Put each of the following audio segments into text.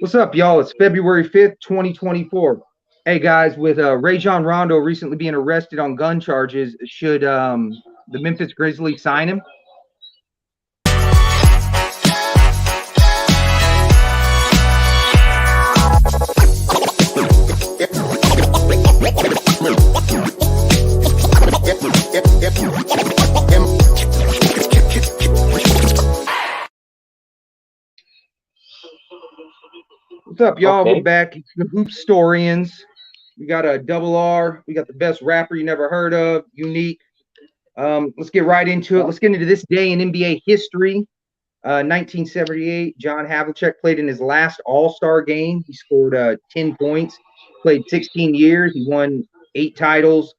What's up, y'all? It's February 5th, 2024. Hey, guys, with Rajon Rondo recently being arrested on gun charges, should the Memphis Grizzlies sign him? What's up, y'all? We're Okay. back. It's the HoopStorians. We got a double R. We got the best rapper you never heard of, Unique. Let's get right into it. Let's get into this day in NBA history. 1978, John Havlicek played in his last All-Star game. He scored 10 points, played 16 years. He won 8 titles.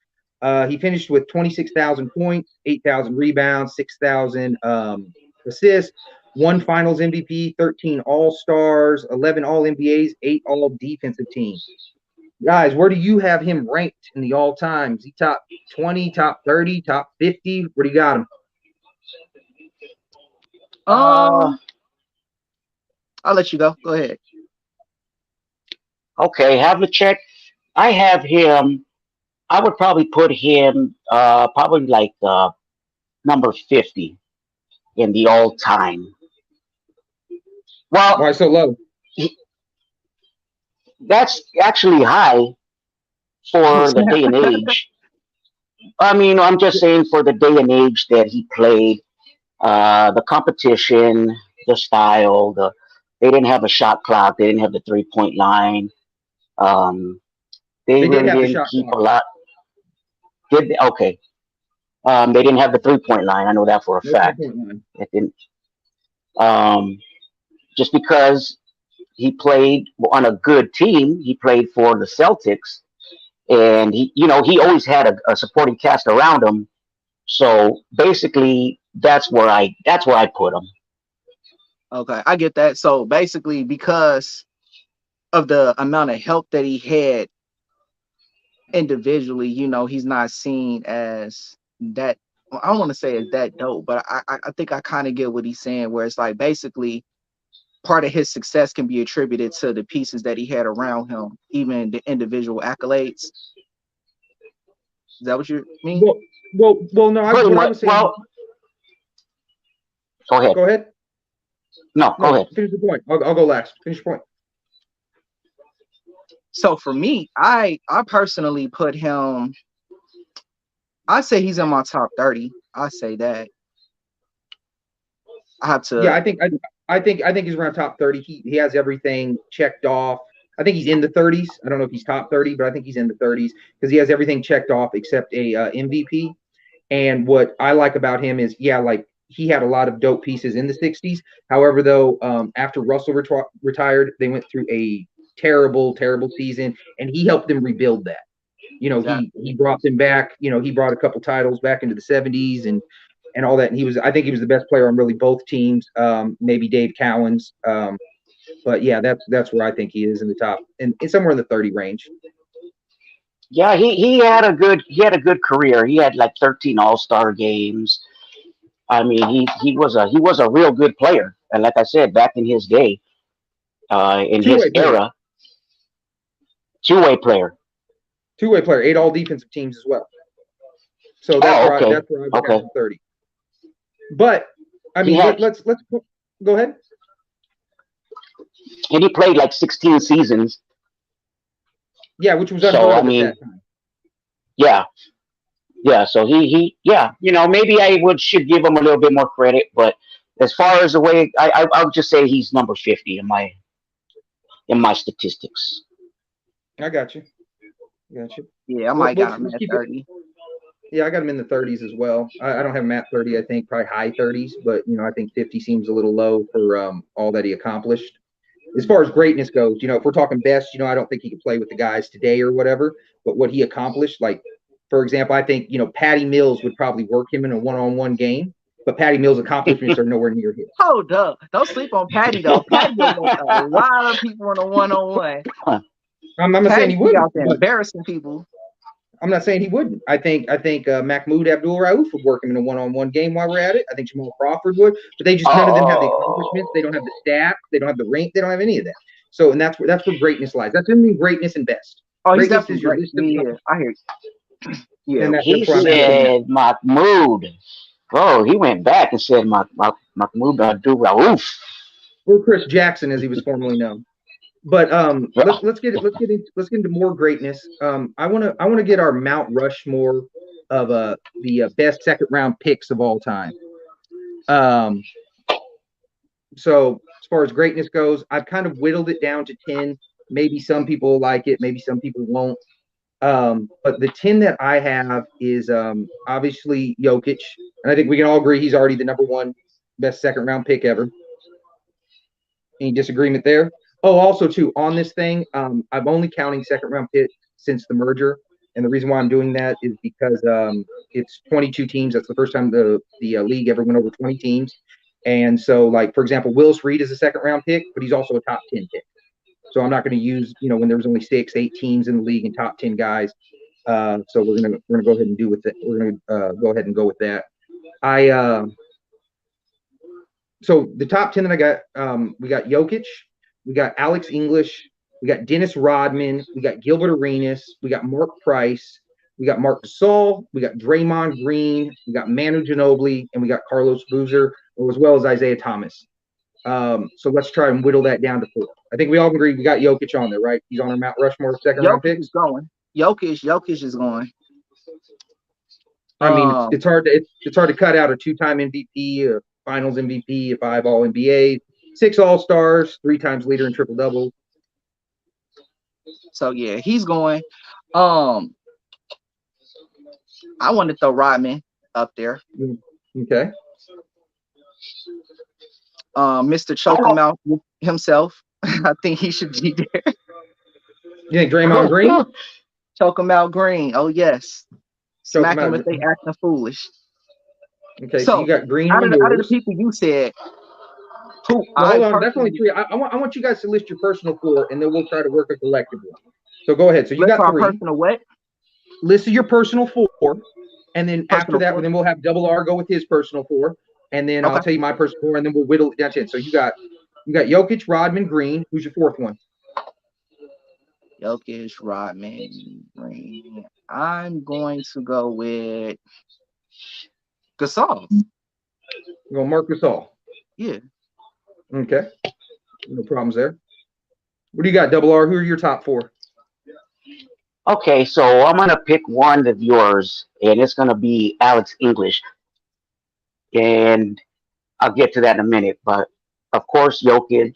He finished with 26,000 points, 8,000 rebounds, 6,000 assists, 1 Finals MVP, 13 All-Stars, 11 All-NBAs, 8 All-Defensive teams. Guys, where do you have him ranked in the all-time? Is he top 20, top 30, top 50? Where do you got him? I'll let you go. Go ahead. Okay, Havlicek. I have him. I would probably put him probably like number 50 in the all time. Well, Why so low? that's actually high for the day and age. I mean, I'm just saying for the day and age that he played, the competition, the style, they didn't have a shot clock, they didn't have the 3-point line. Um, they They did really have the didn't shot keep clock. a lot. Did they? Okay. They didn't have the 3-point line. I know that for a No fact. 3-point line. It didn't. Um, just because he played on a good team, he played for the Celtics, and he always had a supporting cast around him. So basically, that's where I put him. Okay, I get that. So basically, because of the amount of help that he had individually, he's not seen as that. Well, I don't want to say as that dope, but I think I kind of get what he's saying, where it's like basically part of his success can be attributed to the pieces that he had around him, even the individual accolades. Is that what you mean? Well, no. Pretty What I much. was saying. Well, go ahead. Go ahead. No, go No, ahead. finish the point. I'll go last. Finish your point. So for me, I personally put him. I say he's in my top 30. I say that. I have Yeah, to. I think he's around top 30. He has everything checked off. I think he's in the 30s. I don't know if he's top 30, but I think he's in the 30s because he has everything checked off except a MVP. And what I like about him is, yeah, like he had a lot of dope pieces in the 60s. However, though, after Russell retired, they went through a terrible, terrible season, and he helped them rebuild that. He Exactly. brought them back. He brought a couple titles back into the 70s and all that. And I think he was the best player on really both teams. Maybe Dave Cowens. But yeah, that's where I think he is in the top and somewhere in the 30 range. Yeah, he had a good career. He had like 13 All-Star games. I mean, he was a real good player, and like I said, back in his day, in his Two-way player. era, two-way player. Two-way player. 8 all defensive teams as well. So that's Oh, where I okay, would have okay. him 30. But I He mean, had let's go ahead. and he played like 16 seasons. Yeah, which was So unheard I of at mean, that time. yeah, yeah. So yeah. Maybe I would should give him a little bit more credit, but as far as the way I would just say he's number 50 in my statistics. I got you. Got you. Yeah, I Well, might got let's him let's at keep it. 30. Yeah, I got him in the 30s as well. I don't have him at 30. I think probably high 30s, but I think 50 seems a little low for all that he accomplished. As far as greatness goes, if we're talking best, I don't think he could play with the guys today or whatever. But what he accomplished, like for example, I think Patty Mills would probably work him in a one-on-one game, but Patty Mills' accomplishments are nowhere near his. Hold up. Don't sleep on Patty though. Patty will make a lot of people in a one-on-one. I'm not saying Patty he be wouldn't, out there but embarrassing people. I'm not saying he wouldn't. I think Mahmoud Abdul Rauf would work him in a one-on-one game while we're at it. I think Jamal Crawford would, but none of them have the accomplishments. Oh, They don't have the stats. They don't have the rank. They don't have any of that. So, and that's where greatness lies. That's in greatness and best. Oh, he's Greatness definitely is your great. list of Yeah, I hear you. Yeah. and He that's where I'm at with him. said Mahmoud. Oh, he went back and said Mahmoud Abdul Rauf. Or Chris Jackson, as he was formerly known. But let's get into more greatness. I want to get our Mount Rushmore of the best second round picks of all time. Um, so as far as greatness goes, I've kind of whittled it down to 10. Maybe some people like it, maybe some people won't. But the 10 that I have is obviously Jokic, and I think we can all agree he's already the number one best second round pick ever. Any disagreement there? Oh, also too on this thing, I'm only counting second round pick since the merger, and the reason why I'm doing that is because it's 22 teams. That's the first time the league ever went over 20 teams, and so like for example, Willis Reed is a second round pick, but he's also a top 10 pick. So I'm not going to use when there was only 8 teams in the league and top 10 guys. So we're gonna go ahead and do with it. We're gonna go ahead and go with that. I So the top 10 that I got, we got Jokic, we got Alex English, we got Dennis Rodman, we got Gilbert Arenas, we got Mark Price, we got Marc Gasol, we got Draymond Green, we got Manu Ginobili, and we got Carlos Boozer, as well as Isaiah Thomas. So let's try and whittle that down to 4. I think we all agree we got Jokic on there, right? He's on our Mount Rushmore second round Jokic picks. is going. Jokic is going. I mean, it's hard to cut out a 2-time MVP, a Finals MVP, a 5 All NBA, 6 All Stars, 3 times leader in triple double. So yeah, he's going. I want to throw Rodman up there. Okay. Mr. Choke him out himself. I think he should be there. You think Draymond Green? Choke him out Green. Oh yes. Smack him if they acting foolish. Okay, so you got Green on yours. Out of the people you said, who well, hold on, that's only 3. I want you guys to list your personal 4, and then we'll try to work a collective one. So go ahead. So you got 3. Personal what? List your personal 4, and then after that, then we'll have Double R go with his personal 4, and then I'll tell you my personal 4, and then we'll whittle it down to 10. So you got Jokic, Rodman, Green. Who's your 4th one? Jokic, Rodman, Green. I'm going to go with Gasol. You go Marc Gasol. Yeah. Okay. No problems there. What do you got, Double R? Who are your top 4? Okay, so I'm gonna pick one of yours, and it's gonna be Alex English, and I'll get to that in a minute. But of course, Jokic,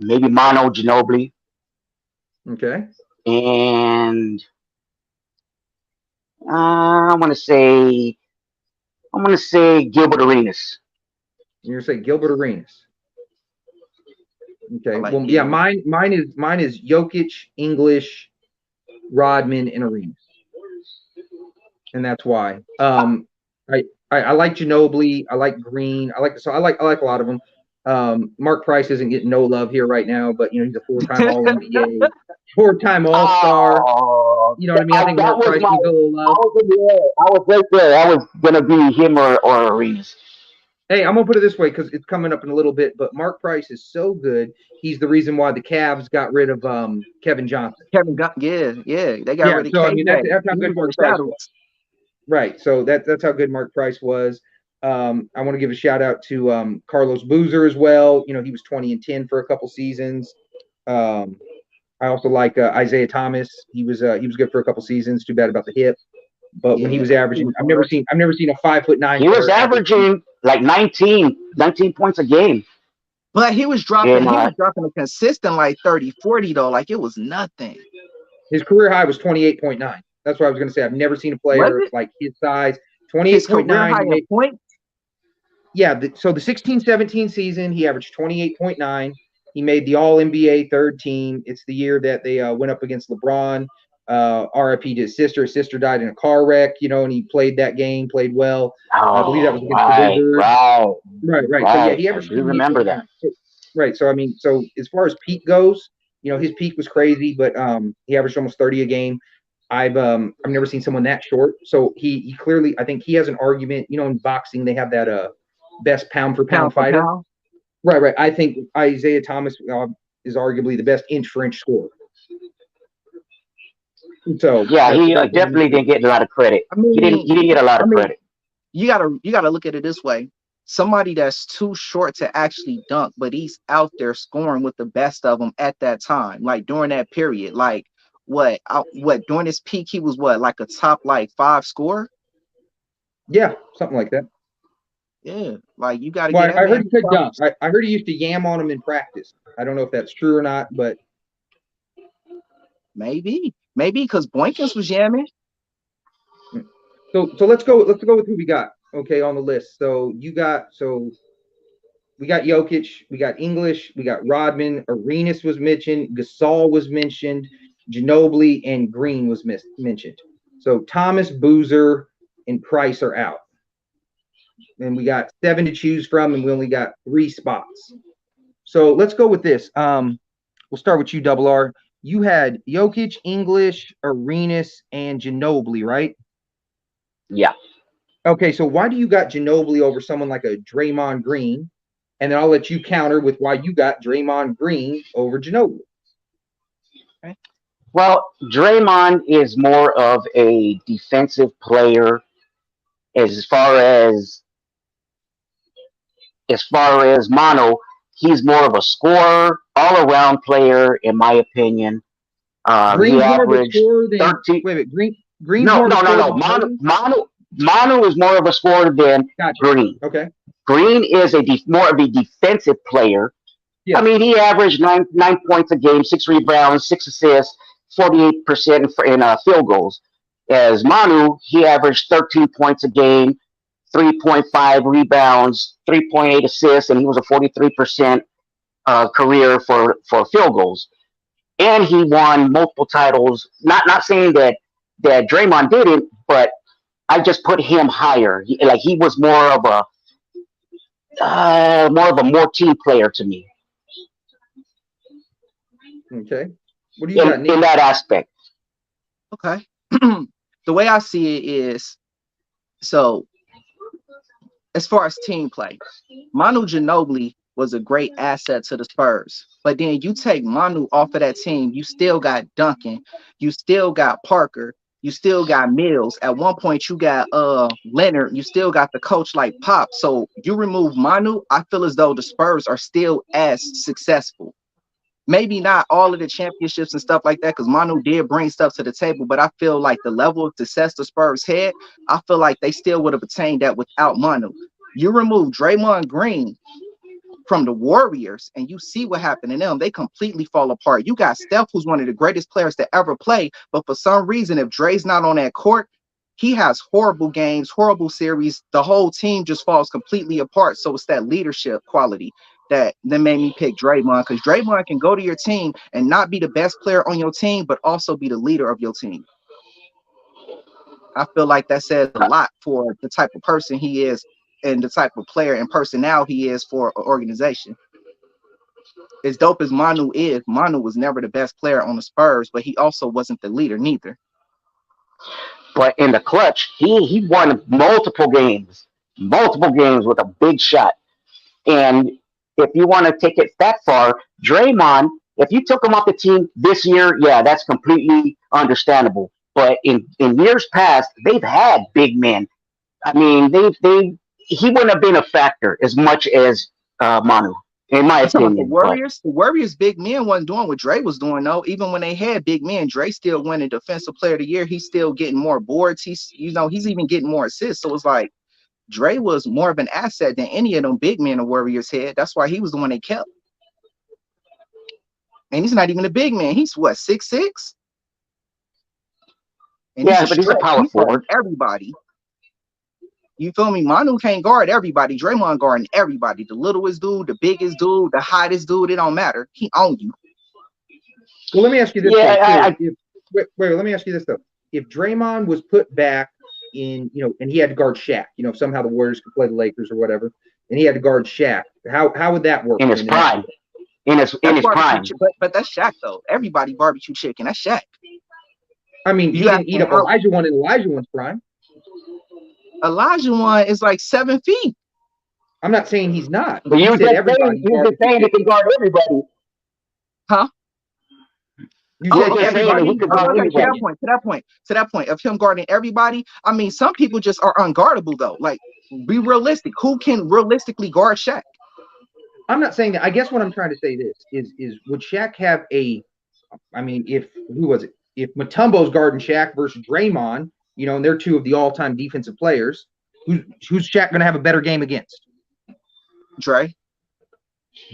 maybe Manu Ginobili. Okay. And I'm gonna say Gilbert Arenas. You're gonna say Gilbert Arenas. Okay. Like well, yeah, mine is Jokic, English, Rodman, and Arenas, and that's why. I like Ginobili. I like Green. I like a lot of them. Mark Price isn't getting no love here right now, but he's a 4-time All NBA, 4-time All Star. You know what I mean? I think Mark Price needs a little love. I was right there. I was gonna be him or Arenas. Hey, I'm gonna put it this way because it's coming up in a little bit. But Mark Price is so good; he's the reason why the Cavs got rid of Kevin Johnson. Yeah, they got rid of. So I mean, that's how good Mark Price was. Right. So that's how good Mark Price was. I want to give a shout out to Carlos Boozer as well. He was 20-10 for a couple seasons. I also like Isaiah Thomas. He was good for a couple seasons. Too bad about the hip. But when he was averaging, I've never seen a 5'9". He was averaging like 19 points a game. But he was dropping a consistent like 30, 40 though. Like it was nothing. His career high was 28.9. That's what I was going to say. I've never seen a player like his size. 28.9 points. Yeah. So the 16-17 season, he averaged 28.9. He made the All NBA 3rd team. It's the year that they went up against LeBron. RIP to his sister. His sister died in a car wreck, and he played that game, played well. I believe that was against the Wizards. Right. So yeah, he averaged. You remember that? Right. So I mean, so as far as peak goes, his peak was crazy, but he averaged almost 30 a game. I've never seen someone that short. So he clearly, I think he has an argument. In boxing they have that best pound for pound fighter. Right. I think Isaiah Thomas is arguably the best inch-for-inch scorer. So Yeah, that's he that's what I'm definitely didn't saying. get a lot of credit. I He didn't. mean, He didn't get a lot I of mean, credit. you gotta look at it this way. Somebody that's too short to actually dunk, but he's out there scoring with the best of them at that time, like during that period. Like what during his peak, he was what, like a top like 5 scorer? Yeah, something like that. Yeah, like you got to get Well, that I heard man he could dunk. props. I heard he used to yam on him in practice. I don't know if that's true or not, but Maybe because Boykins was jamming. so let's go with who we got. Okay, on the list. We got Jokic, we got English, we got Rodman, Arenas was mentioned, Gasol was mentioned, Ginobili and Green was mentioned. So Thomas, Boozer, and Price are out. And we got 7 to choose from, and we only got 3 spots. So let's go with this. We'll start with you, Double R. You had Jokic, English, Arenas, and Ginobili, right? Yeah. Okay, so why do you got Ginobili over someone like a Draymond Green? And then I'll let you counter with why you got Draymond Green over Ginobili. Okay. Well, Draymond is more of a defensive player as far as Mono. He's more of a scorer, all around player, in my opinion. He Green's more of a averaged scorer than 13. Green's No, more of a no, no, scorer no. than Ginobili? Manu is more of a scorer than Gotcha. Green. Okay. Green is more of a defensive player. I Yes. mean, he averaged nine points a game, 6 rebounds, 6 assists, 48% in field goals. As Manu, he averaged 13 points a game, 3.5 rebounds, 3.8 assists, and he was a 43% career for field goals. And he won multiple titles. Not saying that Draymond didn't, but I just put him higher. He was more of a more team player to me Okay. What do you got, Nick? in that aspect. Okay. The way I see it is, so as far as team play, Manu Ginobili was a great asset to the Spurs. But then you take Manu off of that team, you still got Duncan, you still got Parker, you still got Mills. At one point, you got Leonard, you still got the coach like Pop. So you remove Manu, I feel as though the Spurs are still as successful. Maybe not all of the championships and stuff like that, because Manu did bring stuff to the table, but I feel like the level of success the Spurs had, I feel like they still would have attained that without Manu. You remove Draymond Green from the Warriors, and you see what happened to them. They completely fall apart. You got Steph, who's one of the greatest players to ever play, but for some reason, if Dre's not on that court, he has horrible games, horrible series. The whole team just falls completely apart. So it's that leadership quality that made me pick Draymond, because Draymond can go to your team and not be the best player on your team, but also be the leader of your team. I feel like that says a lot for the type of person he is and the type of player and personnel he is for an organization. As dope as Manu is, Manu was never the best player on the Spurs, but he also wasn't the leader neither. But in the clutch, he won multiple games with a big shot. And if you want to take it that far, Draymond, if you took him off the team this year, yeah, that's completely understandable. But in years past, they've had big men. I mean, he wouldn't have been a factor as much as Manu, in my You talking about the opinion. But Warriors? The Warriors big men wasn't doing what Dre was doing though. Even when they had big men, Dre still winning Defensive Player of the Year. He's still getting more boards. He's even getting more assists. So it's like Dre was more of an asset than any of them big men the Warriors had. That's why he was the one they kept. And he's not even a big man. He's what, 6'6"? And he's yeah, a but he's a stretch. power He guards forward. everybody. You feel me? Manu can't guard everybody. Draymond guarding everybody. The littlest dude, the biggest dude, the hottest dude. It don't matter. He own you. Well, let me ask you this Yeah, though, too. Wait, let me ask you this though. If Draymond was put back in, and he had to guard Shaq, if somehow the Warriors could play the Lakers or whatever, and he had to guard Shaq, how would that work in for his him in that prime, situation? in That's his barbecue prime. chicken, but that's Shaq though. Everybody barbecue chicken. That's Shaq. I mean, he You didn't eat asking up how Elijah one in Elijah one's prime. Elijah one is like 7 feet. I'm not saying he's not, But but you said everybody you guarded just saying he can guard everybody. Huh? you You Oh, said just saying that everybody he everybody. could guarded guard Okay, to that anybody. everybody. point, to that point, to that point of him guarding everybody. I mean, some people just are unguardable though. Like, be realistic. Who can realistically guard Shaq? I'm not saying that. I guess what I'm trying to say this is would Shaq have a? I mean, if who was it? If Mutombo's guarding Shaq versus Draymond, and they're two of the all-time defensive players, who's Shaq going to have a better game against? Dre.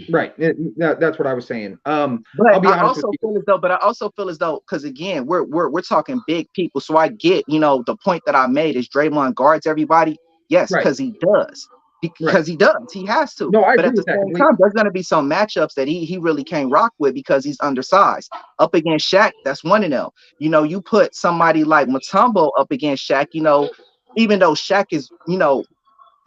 Right. That's what I was saying. But I'll be I honest with also you. feel as though, because again, we're talking big people. So I get, the point that I made is Draymond guards everybody. Yes, Right. because he does. Right. Because he does. He has to. No, I But agree at the with that same completely. time, there's gonna be some matchups that he really can't rock with because he's undersized. Up against Shaq, that's one of them. You put somebody like Mutombo up against Shaq, even though Shaq is,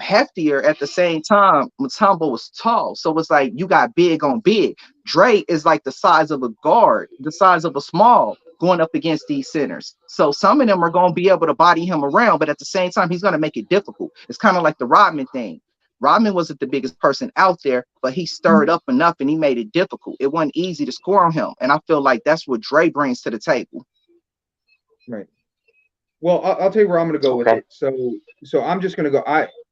heftier at the same time. Mutombo was tall, so it's like you got big on big. Dre is like the size of a guard, the size of a small, going up against these centers. So some of them are going to be able to body him around, but at the same time, he's going to make it difficult. It's kind of like the Rodman thing. Rodman wasn't the biggest person out there, but he stirred up enough and he made it difficult. It wasn't easy to score on him, and I feel like that's what Dre brings to the table. Right. Well, I'll tell you where I'm going to go with Okay. it. So I'm just going to go.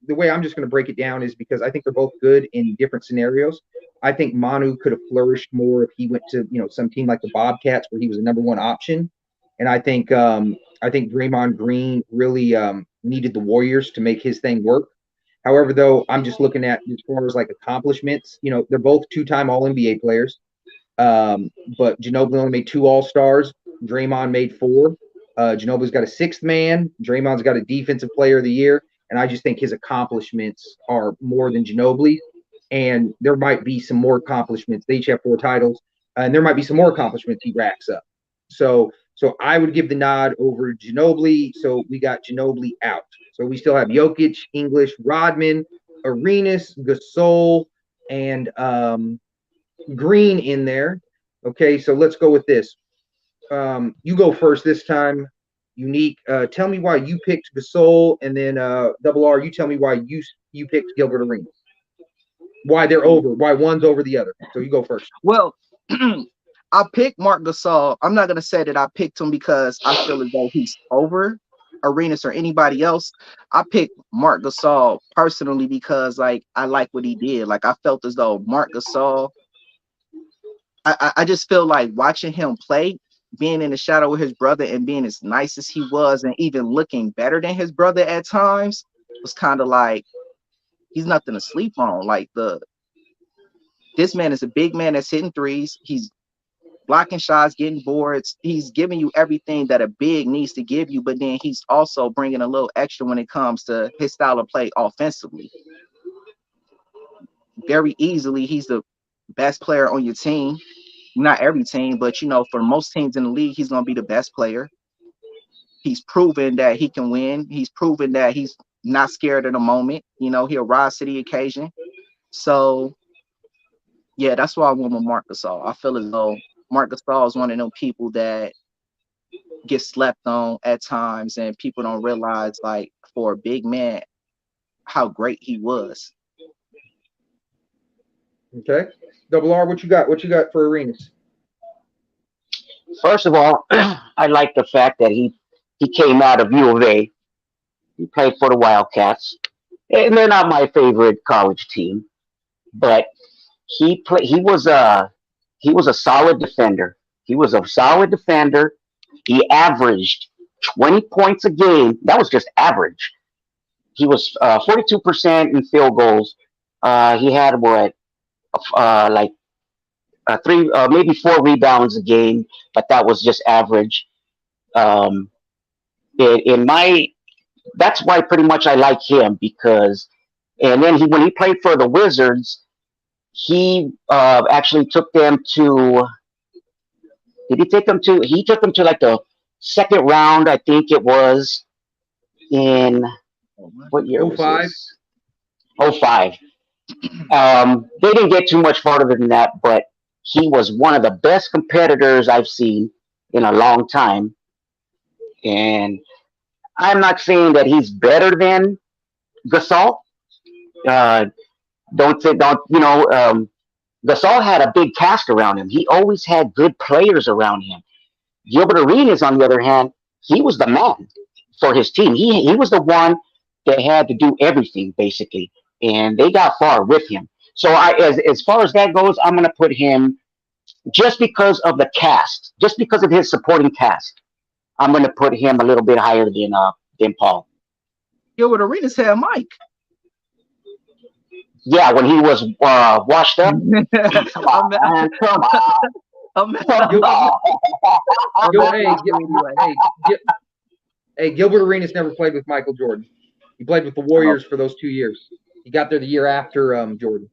The way I'm just going to break it down is because I think they're both good in different scenarios. I think Manu could have flourished more if he went to some team like the Bobcats where he was the number one option, and I think Draymond Green really needed the Warriors to make his thing work. However, though, I'm just looking at as far as like accomplishments. They're both two-time All NBA players. But Ginobili only made 2 All-Stars. Draymond made 4. Ginobili's got a 6th man. Draymond's got a Defensive Player of the Year. And I just think his accomplishments are more than Ginobili. And there might be some more accomplishments. They each have 4 titles. And there might be some more accomplishments he racks up. So I would give the nod over Ginobili. So we got Ginobili out. So we still have Jokic, English, Rodman, Arenas, Gasol, and Green in there. Okay, so let's go with this. You go first this time. Unique. Tell me why you picked Gasol, and then Double R. You tell me why you picked Gilbert Arenas. Why they're over? Why one's over the other? So you go first. Well, I picked Marc Gasol. I'm not gonna say that I picked him because I feel as though he's over Arenas or anybody else. I picked Marc Gasol personally because like I like what he did. Like I felt as though Marc Gasol. I just feel like watching him play, being in the shadow of his brother and being as nice as he was, and even looking better than his brother at times, was kind of like he's nothing to sleep on. Like this man is a big man that's hitting threes. He's blocking shots, getting boards. He's giving you everything that a big needs to give you, but then he's also bringing a little extra when it comes to his style of play offensively. Very easily, he's the best player on your team. Not every team, but for most teams in the league, he's going to be the best player. He's proven that he can win. He's proven that he's not scared of the moment. He'll rise to the occasion. So, yeah, that's why I went with Marc Gasol. I feel as though Marc Gasol is one of them people that get slept on at times, and people don't realize, like, for a big man, how great he was. Okay. Double R, what you got? What you got for Arenas? First of all, I like the fact that he came out of U of A. He played for the Wildcats, and they're not my favorite college team, but he was a solid defender. He was a solid defender. He averaged 20 points a game. That was just average. He was 42% in field goals. He had what, like three, maybe 4 rebounds a game, but that was just average. Um, in my, that's why pretty much I like him because, and then when he played for the Wizards, he actually took them to. Did he take them to? He took them to like the second round, I think it was in what year Oh was five. this? Oh five. They didn't get too much farther than that, but he was one of the best competitors I've seen in a long time. And I'm not saying that he's better than Gasol. Uh, don't Gasol had a big cast around him. He always had good players around him. Gilbert Arenas, on the other hand, he was the man for his team. He was the one that had to do everything basically, and they got far with him. So as far as that goes, I'm gonna put him just because of the cast, just because of his supporting cast. I'm gonna put him a little bit higher than Paul. Gilbert Arenas had Mike. Yeah, when he was washed up. Come I'm, on, man. Come on. I'm, Come on. Hey, Gilbert Arenas never played with Michael Jordan. He played with the Warriors for those 2 years. He got there the year after Jordan.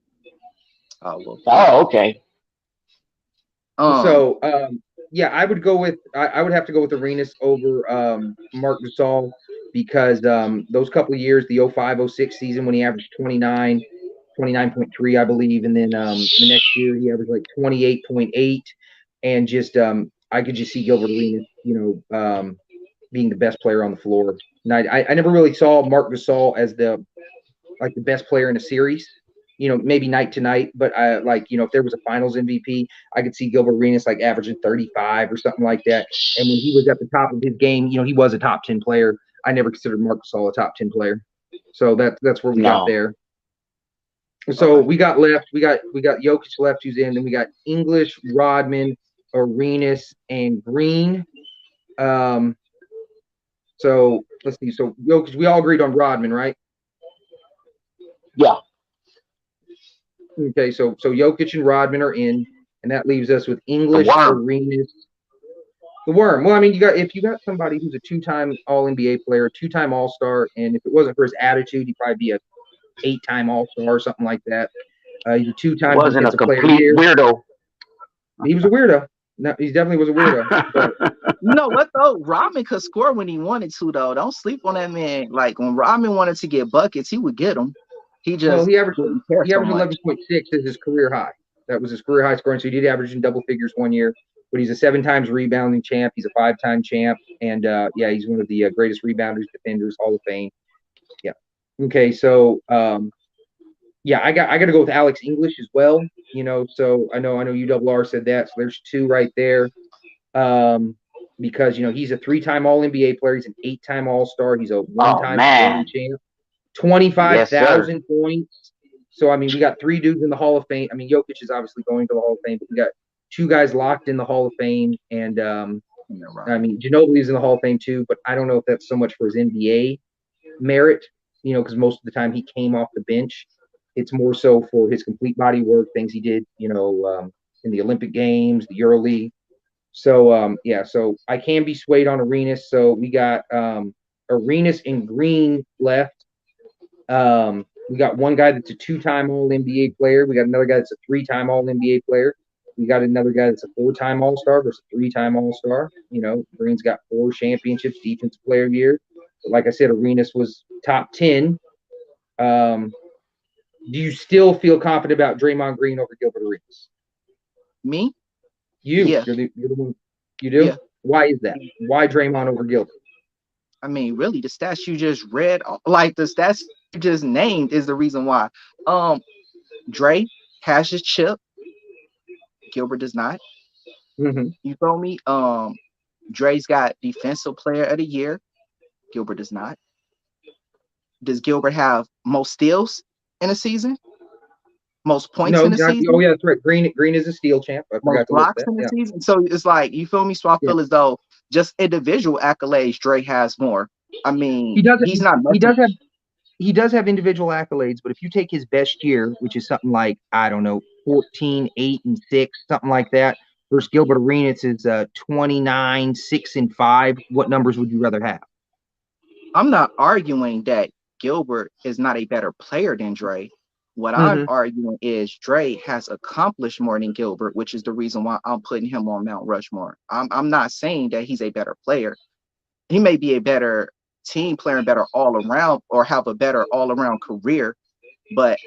Oh, okay. So yeah, I would have to go with Arenas over Mark Gasol because those couple of years, the 05-06 season when he averaged 29.3, I believe, and then the next year he averaged like 28.8, and just I could just see Gilbert Arenas, being the best player on the floor. And I never really saw Mark Gasol as the best player in a series. Maybe night to night, but if there was a Finals MVP, I could see Gilbert Arenas averaging 35 or something like that. And when he was at the top of his game, he was a top 10 player. I never considered Marc Gasol a top 10 player, so that's where we got there. So we got Jokic left, who's in. Then we got English, Rodman, Arenas, and Green. So let's see. So Jokic, we all agreed on Rodman, right? Yeah. Okay, so Jokic and Rodman are in, and that leaves us with English, Arenas, the Worm. Well, I mean, if you got somebody who's a 2-time All NBA player, 2-time All Star, and if it wasn't for his attitude, he'd probably be a 8-time All Star or something like that. He's a 2-time Defensive Player of the Year. Weirdo. He was a weirdo. No, he definitely was a weirdo. But you know what though? Rodman could score when he wanted to though. Don't sleep on that man. Like when Rodman wanted to get buckets, he would get them. He averaged 11.6 as his career high. That was his career high scoring. So he did average in double figures 1 year. But he's a 7 times rebounding champ. He's a 5-time champ, and he's one of the greatest rebounders, defenders, Hall of Fame. Yeah. Okay, so I got to go with Alex English as well. So I know URR said that. So there's 2 right there. Because he's a 3-time All NBA player. He's an 8-time All Star. He's a 1-time scoring champ. 25,000 points. So I mean, we got 3 dudes in the Hall of Fame. I mean, Jokic is obviously going to the Hall of Fame, but we got 2 guys locked in the Hall of Fame, and I mean, Ginobili's in the Hall of Fame too. But I don't know if that's so much for his NBA merit, because most of the time he came off the bench. It's more so for his complete body work, things he did, in the Olympic Games, the EuroLeague. So so I can be swayed on Arenas. So we got Arenas and Green left. We got one guy that's a 2-time All NBA player. We got another guy that's a 3-time All NBA player. We got another guy that's a 4-time All Star versus a 3-time All Star. Green's got 4 championships, Defensive Player of the Year. But like I said, Arenas was top 10. Do you still feel confident about Draymond Green over Gilbert Arenas? Me? Yeah. You're the one. You do? Yeah. Why is that? Why Draymond over Gilbert? I mean, really, the stats you just read, like the stats you just named, is the reason why. Dre has his chip. Gilbert does not. Mm-hmm. You feel me? Dre's got Defensive Player of the Year. Gilbert does not. Does Gilbert have most steals in a season? Most points in a season? Oh yeah, that's right. Green is a steal champ. I forgot most blocks in the season. So it's like, you feel me? So I feel as though just individual accolades, Dre has more. I mean, he's not. He does have individual accolades, but if you take his best year, which is something like, I don't know, 14, 8, and 6, something like that, versus Gilbert Arenas is 29, 6, and 5. What numbers would you rather have? I'm not arguing that Gilbert is not a better player than Dre. What I'm arguing is Dre has accomplished more than Gilbert, which is the reason why I'm putting him on Mount Rushmore. I'm not saying that he's a better player. He may be a better team player and better all around, or have a better all around career. But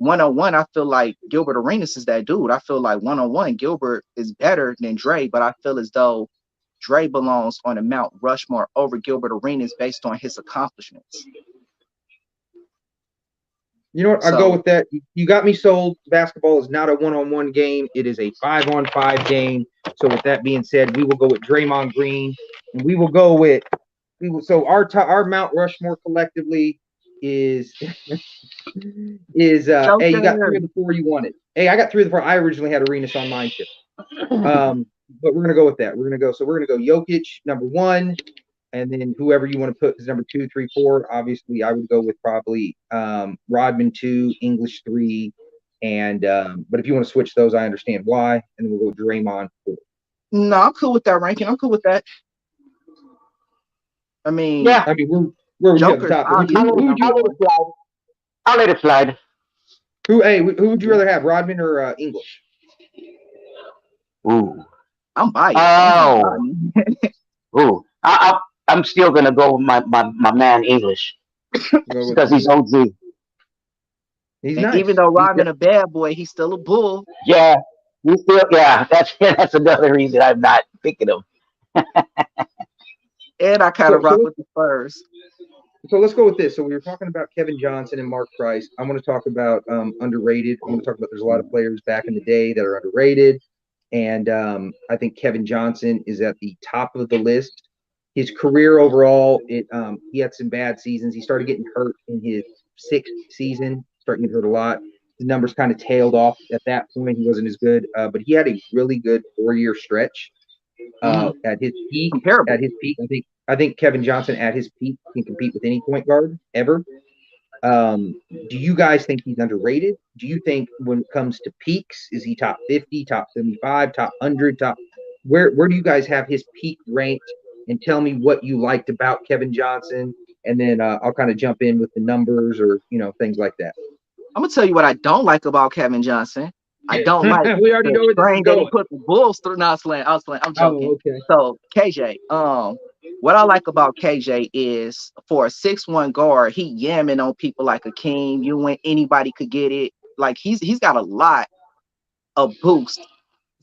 1-on-1, I feel like Gilbert Arenas is that dude. I feel like 1-on-1, Gilbert is better than Dre, but I feel as though Dre belongs on a Mount Rushmore over Gilbert Arenas based on his accomplishments. You know what? I'll go So with that. You got me sold. Basketball is not a one-on-one game. It is a 5-on-5 game. So with that being said, we will go with Draymond Green, and we will go with so our Mount Rushmore collectively is hey, you got 3 Joker. of the 4 you wanted. Hey, I got 3 of the 4. I originally had Arenas on mine too. But we're gonna go with that. We're gonna go Jokic number 1, and then whoever you want to put is number 2, 3, 4. Obviously, I would go with probably Rodman 2, English 3, and but if you want to switch those, I understand why. And then we'll go Draymond 4. No, I'm cool with that ranking. I'm cool with that. I mean, Yeah, I mean, where would you have the Joker's top? obviously Who would number you? I'll let it one. slide. I'll let it slide. Who would you rather have, Rodman or English? Ooh. I'm biased. I ain't gonna lie. Oh. Ooh. I'm still gonna go with my man English Go with because he's English. OG. He's And even nice. though Rodman a bad boy, he's still a bull. Yeah. He's still that's another reason I'm not picking him. And I kind So of rock with the Spurs. so let's go with this. So we were talking about Kevin Johnson and Mark Price. I want to talk about underrated. I want to talk about there's a lot of players back in the day that are underrated, and I think Kevin Johnson is at the top of the list. His career overall, he had some bad seasons. He started getting hurt in his 6th season, starting to get hurt a lot. The numbers kind of tailed off at that point. He wasn't as good, but he had a really good 4-year stretch Mhm. at his peak. Comparable. At his peak, I think Kevin Johnson at his peak can compete with any point guard ever. Do you guys think he's underrated? Do you think when it comes to peaks, is he top 50, top 75, top 100, top where do you guys have his peak ranked? And tell me what you liked about Kevin Johnson, and then I'll kind of jump in with the numbers or things like that. I'm gonna tell you what I don't like about Kevin Johnson. I don't like We already the know where this is train that he going. put the Bulls through. No, I was playing. I'm joking. Oh, okay. So KJ, what I like about KJ is for a 6'1" guard, he yamming on people like a king. You when anybody could get it. Like he's got a lot of boost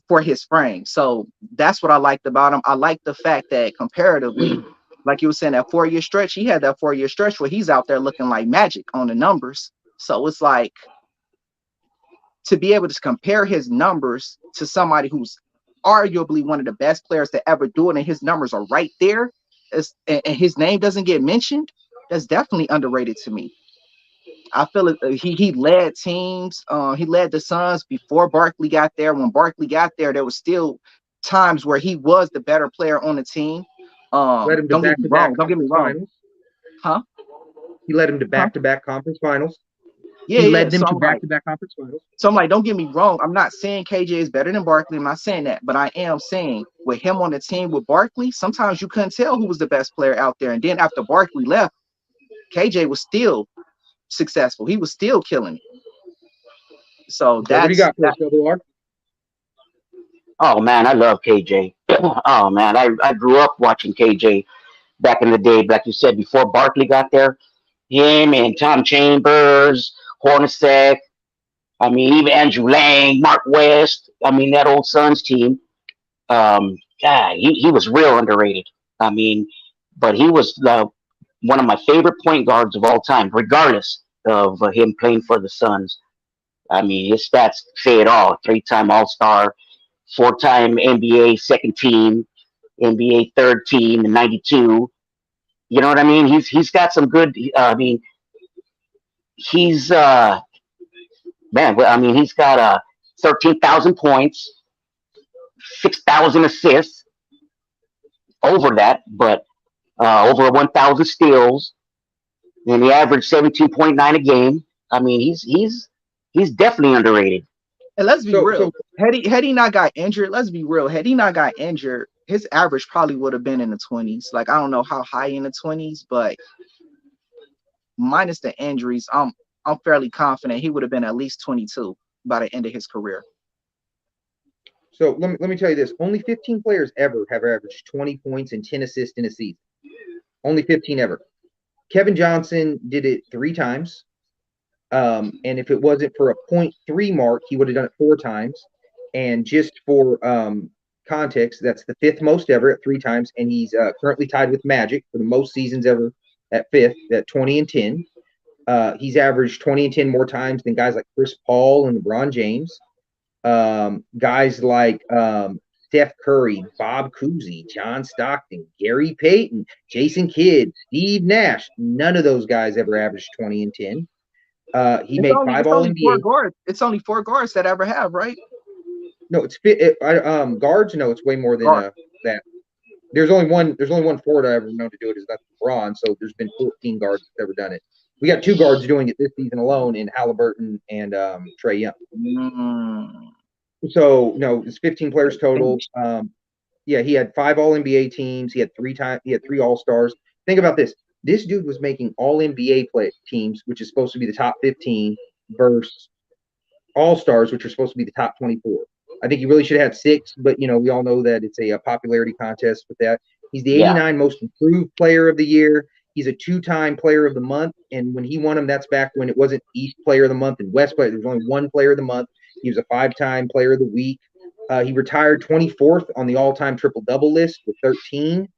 for his frame. So that's what I liked about him. I like the fact that comparatively, like you were saying, that 4-year stretch, he had that 4-year stretch where he's out there looking like magic on the numbers. So it's like to be able to compare his numbers to somebody who's arguably one of the best players to ever do it, and his numbers are right there, and his name doesn't get mentioned, that's definitely underrated to me. I feel it. He led teams. He led the Suns before Barkley got there. When Barkley got there, there was still times where he was the better player on the team. Led him to Don't get me back-to-back wrong. Don't get me conference wrong. finals. Huh? He led him to Huh? back-to-back conference finals. Yeah, He yeah. led them to back-to-back conference finals. So I'm like, don't get me wrong. I'm not saying KJ is better than Barkley. I'm not saying that, but I am saying with him on the team with Barkley, sometimes you couldn't tell who was the best player out there. And then after Barkley left, KJ was still successful. He was still killing it. So So what do you that's got for that. us, WR? Oh man, I love KJ. Oh man, I grew up watching KJ back in the day, like you said, before Barkley got there. Him and Tom Chambers, Hornacek. I mean, even Andrew Lang, Mark West. I mean, that old Suns team. Yeah, he was real underrated. I mean, but he was one of my favorite point guards of all time, regardless of him playing for the Suns. I mean, his stats say it all. 3-time All Star, 4-time NBA second team, NBA third team in '92. You know what I mean? He's got some good. I mean, he's man. I mean, he's got 13,000 points, 6,000 assists over that, but over 1,000 steals, and he averaged 17.9 a game. I mean, he's definitely underrated. And let's be So real. Had he not got injured, let's be real. Had he not got injured, his average probably would have been in the 20s. Like I don't know how high in the 20s, but minus the injuries, I'm fairly confident he would have been at least 22 by the end of his career. so let me tell you this: only 15 players ever have averaged 20 points and 10 assists in a season. Only 15 ever. Kevin Johnson did it 3 times. And if it wasn't for a .3 mark, he would have done it 4 times. And just for context, that's the 5th most ever at 3 times, and he's currently tied with Magic for the most seasons ever at 5th at 20 and 10. He's averaged 20 and 10 more times than guys like Chris Paul and LeBron James. Guys like Steph Curry, Bob Cousy, John Stockton, Gary Payton, Jason Kidd, Steve Nash. None of those guys ever averaged 20 and 10. He It's made only five it's All only four NBA. guards. It's only four guards that ever have, right? No, guards. No, it's way more than Guard. that. There's only one. There's only one forward I ever known to do it. Is that's LeBron. So there's been 14 guards that's ever done it. We got two guards doing it this season alone in Halliburton and Trey Young. Mm. So no, it's 15 players total. Yeah, he had 5 All NBA teams. He had 3 All Stars. Think about this. This dude was making All NBA play teams, which is supposed to be the top 15, versus All Stars, which are supposed to be the top 24. I think he really should have had 6, but we all know that it's a popularity contest with that. He's the Yeah. 89 most improved player of the year. He's a 2-time player of the month, and when he won them, that's back when it wasn't East Player of the Month and West Player. There was only one Player of the Month. He was a 5-time Player of the Week. He retired 24th on the all-time triple-double list with 13,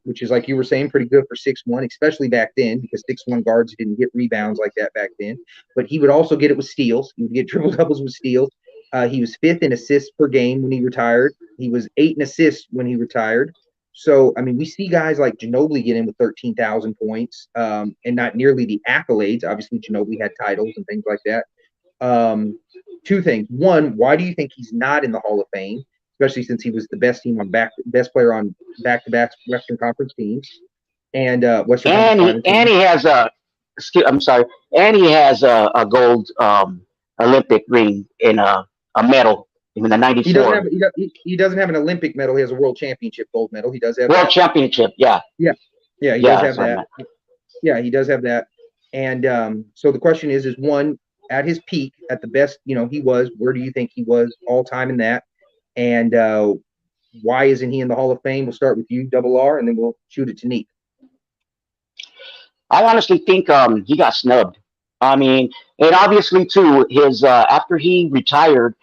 which is, like you were saying, pretty good for 6'1", especially back then, because 6'1" guards didn't get rebounds like that back then. But he would also get it with steals. He would get triple-doubles with steals. He was 5th in assists per game when he retired. He was 8 in assists when he retired. So, I mean, we see guys like Ginobili get in with 13,000 points, and not nearly the accolades. Obviously, Ginobili had titles and things like that. Two things. One, why do you think he's not in the Hall of Fame, especially since he was the best player on back-to-back Western Conference teams and Western Conference And Finals he teams? has I'm sorry, and he has a gold Olympic ring in a medal in the He doesn't '94 have he doesn't have an Olympic medal. He has a World Championship gold medal. He does have World that. Championship. Yeah, Yeah, yeah, he does yeah, have that's what I that. meant. Yeah, he does have that. And so the question is one, at his peak, at the best, he was. Where do you think he was all time in that? And why isn't he in the Hall of Fame? We'll start with you, Double R, and then we'll shoot it to Neat. I honestly think he got snubbed. I mean, and obviously too, his after he retired,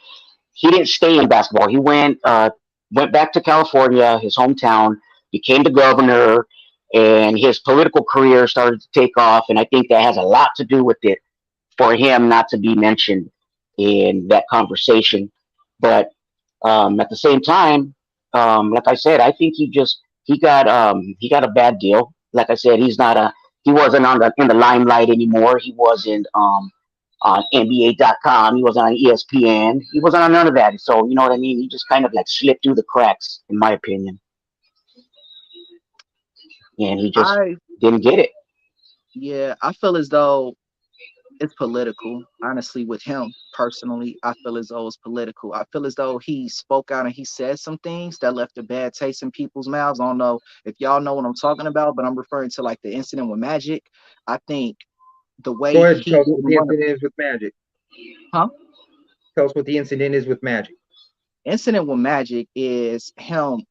he didn't stay in basketball. He went back to California, his hometown, became the governor, and his political career started to take off. And I think that has a lot to do with it for him not to be mentioned in that conversation. But at the same time, like I said, I think he got a bad deal. Like I said, he wasn't in the limelight anymore. He wasn't on NBA.com. He wasn't on ESPN. He wasn't on none of that. So you know what I mean. He just kind of like slipped through the cracks, in my opinion, and he just I didn't get it. Yeah, I feel as though it's political. Honestly, with him personally, I feel as though it's political. I feel as though he spoke out and he said some things that left a bad taste in people's mouths. I don't know if y'all know what I'm talking about, but I'm referring to like the incident with Magic. I think the way Go ahead and he tell us didn't what the want to, incident is with Magic. huh? Tell us what the incident is with Magic. Incident with Magic is him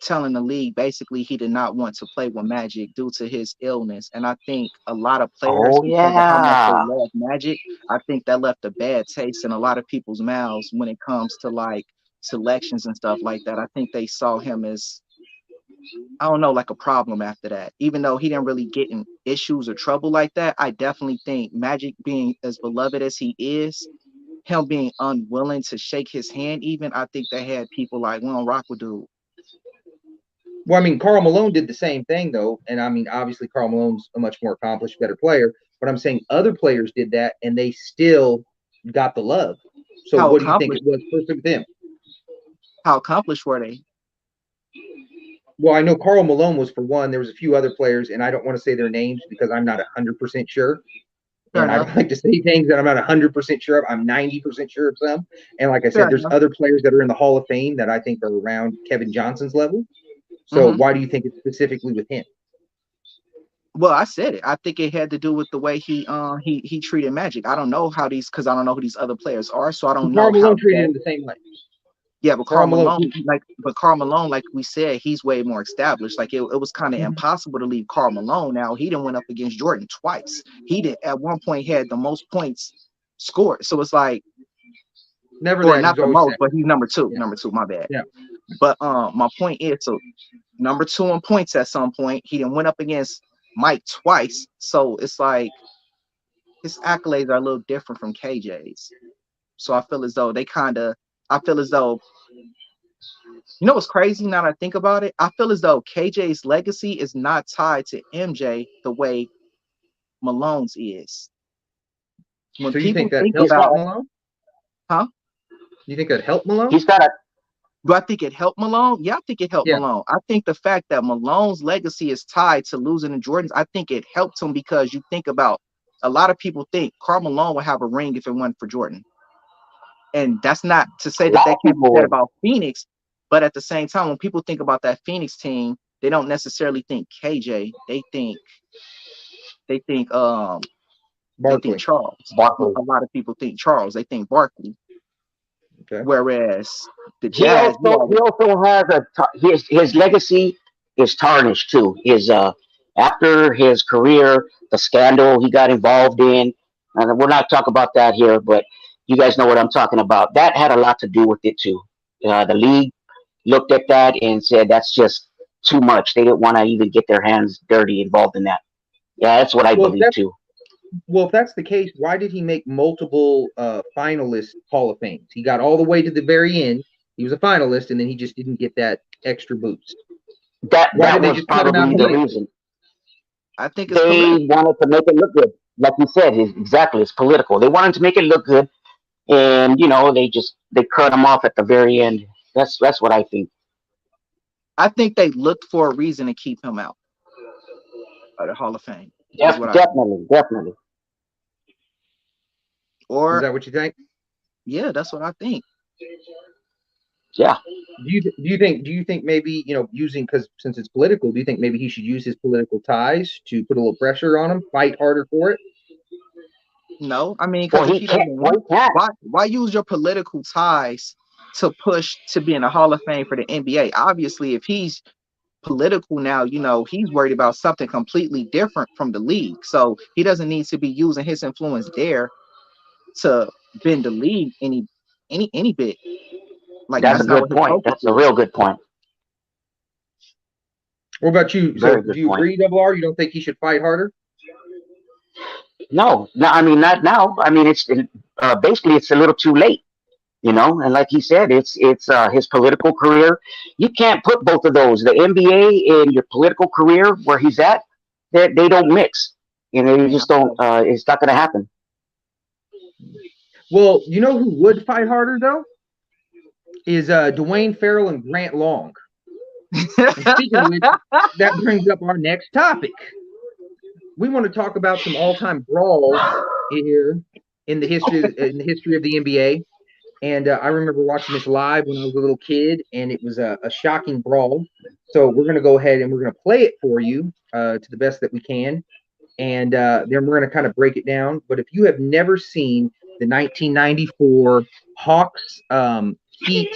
telling the league basically he did not want to play with Magic due to his illness. And I think a lot of players, Oh because of how much they yeah. love Magic, I think that left a bad taste in a lot of people's mouths when it comes to like selections and stuff like that. I think they saw him as, I don't know, like a problem after that. Even though he didn't really get in issues or trouble like that, I definitely think Magic being as beloved as he is, him being unwilling to shake his hand, even, I think they had people like, we don't rock with dude. Well, I mean, Karl Malone did the same thing, though. And I mean, obviously, Karl Malone's a much more accomplished, better player. But I'm saying other players did that and they still got the love. So How what do you think accomplished it was first with them? how accomplished were they? Well, I know Karl Malone was for one. There was a few other players, and I don't want to say their names because I'm not 100% sure. Fair And I enough. don't like to say things that I'm not 100% sure of. I'm 90% sure of some. And like I Fair said, there's enough. other players that are in the Hall of Fame that I think are around Kevin Johnson's level. So Hmm. why do you think it's specifically with him? Well, I said it. I think it had to do with the way he treated Magic. I don't know how these, because I don't know who these other players are, so I don't know Karl how Malone treated that. him the same way. Yeah, but Karl Karl Malone. Malone, Karl Malone, like we said, he's way more established. Like it was kind of Mhm. impossible to leave Karl Malone. Now he didn't went up against Jordan twice. He did at one point had the most points scored. So it's like, Never or that. He not was the always most, but second. he's number two. Yeah. Number two, my bad. Yeah. But my point is, so number two in points at some point. He didn't went up against Mike twice. So it's like his accolades are a little different from KJ's. So I feel as though I feel as though, you know what's crazy now that I think about it? I feel as though KJ's legacy is not tied to MJ the way Malone's is. When So you people think that think helped He's got about, a Malone? huh? You think that helped Malone? he's got a Do I think it helped Malone? Yeah, I think it helped Yeah. Malone. I think the fact that Malone's legacy is tied to losing to Jordan's, I think it helped him because you think about a lot of people think Karl Malone would have a ring if it wasn't for Jordan. And that's not to say that lot of that can't be people said would. about Phoenix, but at the same time, when people think about that Phoenix team, they don't necessarily think KJ. They think they think Barkley. Charles. Barkley. A lot of people think Charles. They think Barkley. Okay. Whereas the He Jazz, you also always, has his legacy is tarnished too. His after his career, the scandal he got involved in, and we're not talking about that here, but you guys know what I'm talking about. That had a lot to do with it too. The league looked at that and said that's just too much. They didn't want to even get their hands dirty involved in that. Yeah, that's what I Well, if believe that's too. well, if that's the case, why did he make multiple finalist Hall of Fames? He got all the way to the very end. He was a finalist, and then he just didn't get that extra boost. Why That did they was just cut him out probably the immediately? reason. I think it's They political. wanted to make it look good. Like you said, exactly, it's political. They wanted to make it look good, and they cut him off at the very end. That's what I think. I think they looked for a reason to keep him out of the Hall of Fame, is what I think. Definitely. Is Or that what you think? yeah, that's what I think. Yeah, Do you think maybe using, because since it's political, do you think maybe he should use his political ties to put a little pressure on him, fight harder for it? No, I mean, or because if he he can't. doesn't Or want, he can't. why use your political ties to push to be in the Hall of Fame for the NBA? Obviously, if he's political now, he's worried about something completely different from the league. So he doesn't need to be using his influence there to bend the league any bit. Like That's a that's not good what his point. focus That's a is. real good point. What about you? So Very do good you point. agree, Double R? You don't think he should fight harder? No, no, I mean not now. I mean basically it's a little too late. And like he said, it's his political career. You can't put both of those, the NBA and your political career where he's at. They don't mix. You Yeah, just don't. It's not going to happen. Well, you know who would fight harder though? Is Dwayne Farrell and Grant Long. And speaking of which, that brings up our next topic. We want to talk about some all-time brawls here in the history of the NBA. And I remember watching this live when I was a little kid, and it was a shocking brawl. So we're going to go ahead and we're going to play it for you to the best that we can, and then we're going to kind of break it down. But if you have never seen the 1994 Hawks Heat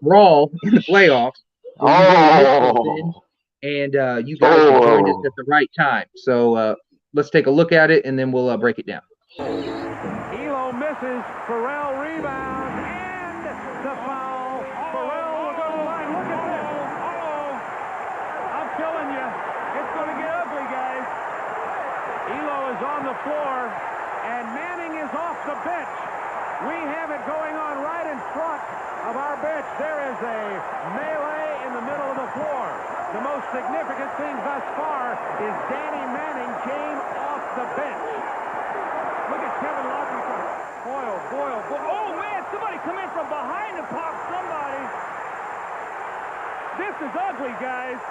brawl in the playoffs, well, you've only missed something, Oh, and you guys have joined us oh, at the right time. So let's take a look at it, and then we'll break it down. Elo misses. Pharrell rebounds and the foul. Pharrell will go to the line. Look at this. Uh-oh. I'm telling you, it's going to get ugly, guys. Elo is on the floor, and Manning is off the bench. We have it going on right in front of our bench. There is a melee in the middle of the floor. The most significant thing thus far is Danny Manning came off the bench. Look at Kevin Love. Boyle. Oh, man, somebody come in from behind and pop somebody. This is ugly, guys.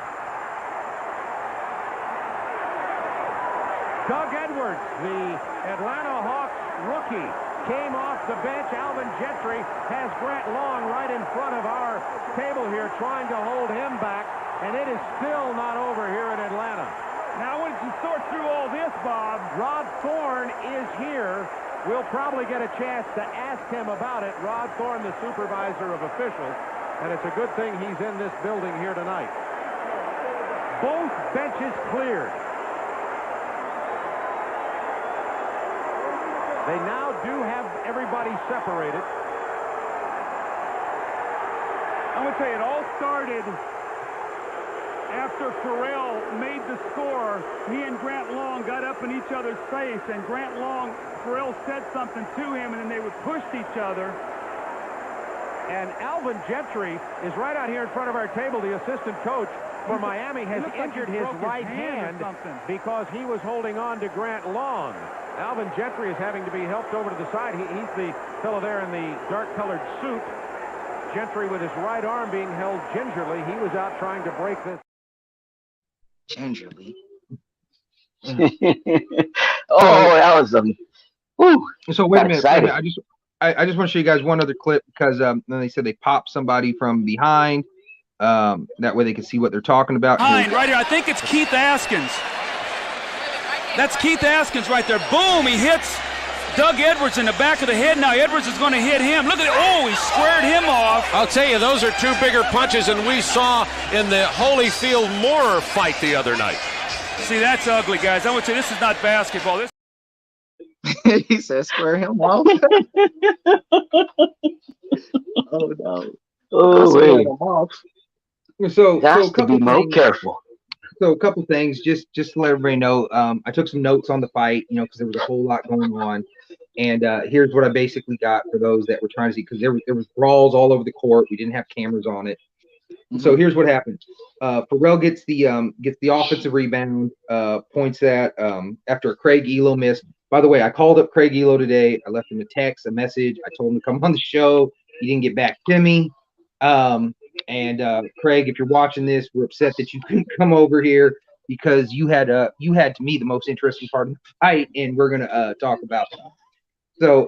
Doug Edwards, the Atlanta Hawks rookie, came off the bench. Alvin Gentry has Grant Long right in front of our table here trying to hold him back, and it is still not over here in Atlanta. Now, once you sort through all this, Bob, Rod Thorne is here. We'll probably get a chance to ask him about it. Rod Thorne, the supervisor of officials, and it's a good thing he's in this building here tonight. Both benches cleared. They now do have everybody separated. I'm going to tell you, it all started after Pharrell made the score, he and Grant Long got up in each other's face, and Pharrell said something to him, and then they would push each other. And Alvin Gentry is right out here in front of our table. The assistant coach for Miami has injured his right hand because he was holding on to Grant Long. Alvin Gentry is having to be helped over to the side. He's the fellow there in the dark-colored suit. Gentry with his right arm being held gingerly. He was out trying to break this. Gingerly. Oh, that was So wait a minute. exciting. I just want to show you guys one other clip because then they said they popped somebody from behind. That way they can see what they're talking about. Right here. I think it's Keith Askins. That's Keith Askins right there. Boom, he hits Doug Edwards in the back of the head. Now Edwards is going to hit him. Look at it. Oh, he squared him off. I'll tell you, those are two bigger punches than we saw in the Holyfield Moorer fight the other night. See, that's ugly, guys. I would say this is not basketball. This He said, square him off. Oh, no. Oh, Square wait. him off. So Got a to couple be more things. careful. So a couple things, just to let everybody know. I took some notes on the fight, because there was a whole lot going on. And here's what I basically got for those that were trying to see, because there was brawls all over the court. We didn't have cameras on it. So here's what happened. Pharrell gets the offensive rebound, points at after a Craig Elo miss. By the way, I called up Craig Elo today. I left him a text, a message. I told him to come on the show. He didn't get back to me. Craig, if you're watching this, we're upset that you couldn't come over here because you had to me the most interesting part of the fight, and we're gonna talk about that. So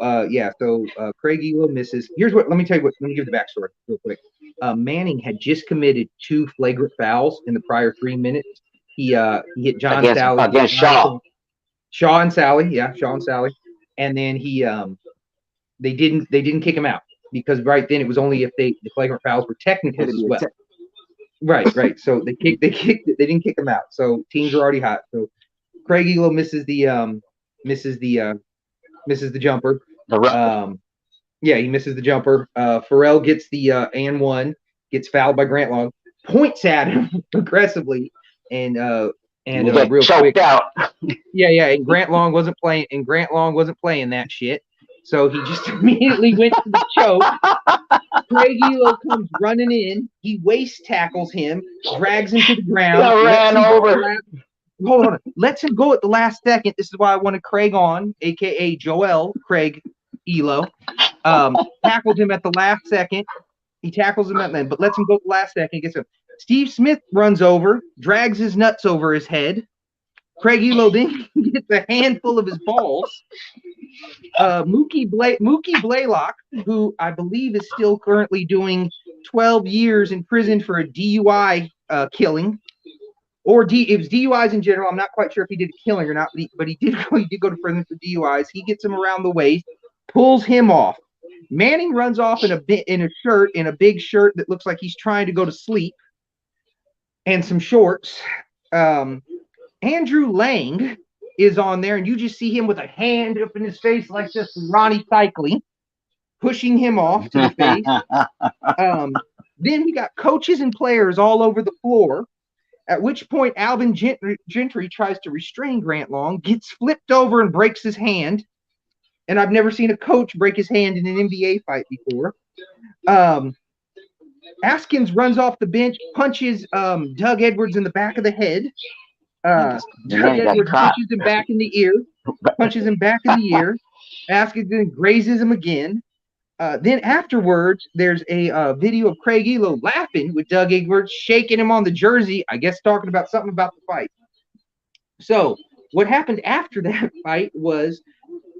Craig Elo misses. Let me give the backstory real quick. Manning had just committed 2 flagrant fouls in the prior 3 minutes. He hit John Sally against Shaw. Shaw and Sally, and then they didn't kick him out because right then it was only if the flagrant fouls were technical as well. Right. So they didn't kick him out. So teams are already hot. So Craig Elo misses the jumper. He misses the jumper. Pharrell gets the and one, gets fouled by Grant Long, points at him aggressively, and real quick out. And Grant Long wasn't playing that shit. So he just immediately went to the choke. Craig Elo comes running in. He waist tackles him, drags him to the ground. Ran over. Hold on. Lets him go at the last second. This is why I wanted Craig on, a.k.a. Joel Craig Elo. Tackled him at the last second. He tackles him at the end, but lets him go at the last second. Gets him. Steve Smith runs over, drags his nuts over his head. Craig Elo then gets a handful of his balls. Mookie Blaylock, who I believe is still currently doing 12 years in prison for a DUI killing. It was DUIs in general. I'm not quite sure if he did a killing or not, but he did go to prison for DUIs. He gets him around the waist, pulls him off. Manning runs off in a big shirt that looks like he's trying to go to sleep, and some shorts. Andrew Lang is on there, and you just see him with a hand up in his face like just Ronnie Cycling, pushing him off to the face. Then we got coaches and players all over the floor. At which point, Alvin Gentry tries to restrain Grant Long, gets flipped over and breaks his hand. And I've never seen a coach break his hand in an NBA fight before. Askins runs off the bench, punches Doug Edwards in the back of the head. Doug Edwards punches him back in the ear. Askins then grazes him again. Then afterwards, there's a video of Craig Elo laughing with Doug Edwards, shaking him on the jersey, I guess talking about something about the fight. So what happened after that fight was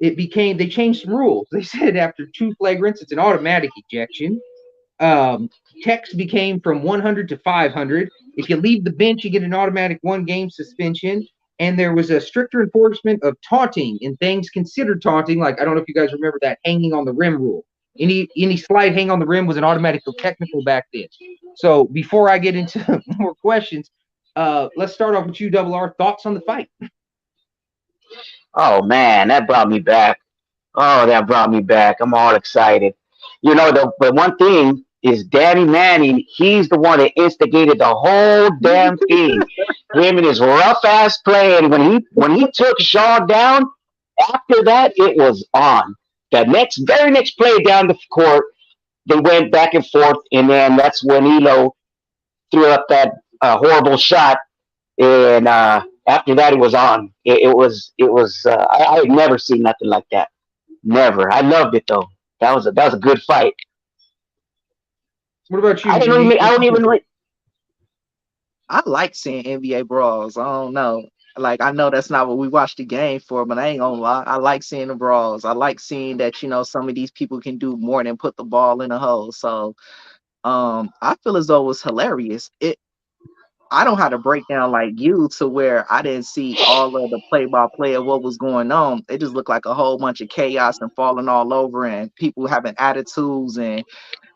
they changed some rules. They said after 2 flagrants, it's an automatic ejection. Text became from 100 to 500. If you leave the bench, you get an automatic 1-game suspension. And there was a stricter enforcement of taunting and things considered taunting. Like, I don't know if you guys remember that hanging on the rim rule. Any slight hang on the rim was an automatic technical back then. So before I get into more questions, let's start off with you, Double R. Thoughts on the fight? Oh man, that brought me back. I'm all excited. The one thing is Danny Manning. He's the one that instigated the whole damn thing. Him and his rough ass play, and when he took Shaw down, after that it was on. The very next play down the court, they went back and forth, and then that's when Elo threw up that horrible shot, and after that it was on. I had never seen nothing like that. Never. I loved it though. That was a good fight. What about you? I don't even. I like seeing NBA brawls. I don't know. Like, I know that's not what we watch the game for, but I ain't gonna lie. I like seeing the brawls. I like seeing that, some of these people can do more than put the ball in a hole. So I feel as though it was hilarious. I don't have to break down like you to where I didn't see all of the play-by-play of what was going on. It just looked like a whole bunch of chaos and falling all over, and people having attitudes, and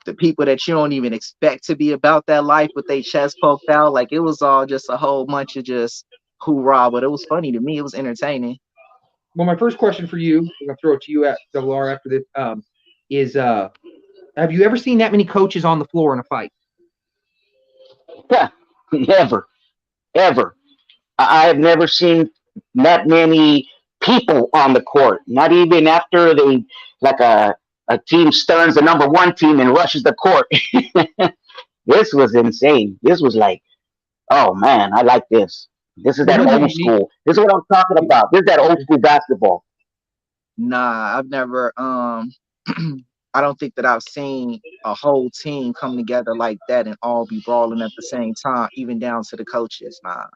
the people that you don't even expect to be about that life with their chest poked out. Like, it was all just a whole bunch of just hoorah, but it was funny to me. It was entertaining. Well, my first question for you, I'm gonna throw it to you at Double R after this, is have you ever seen that many coaches on the floor in a fight? Yeah, never, ever. I have never seen that many people on the court. Not even after they, like a team Stearns the number one team and rushes the court. This was insane. This was like, oh man, I like this. This is that old school. This is what I'm talking about. This is that old school basketball. Nah, I've never I don't think that I've seen a whole team come together like that and all be brawling at the same time, even down to the coaches. Nah.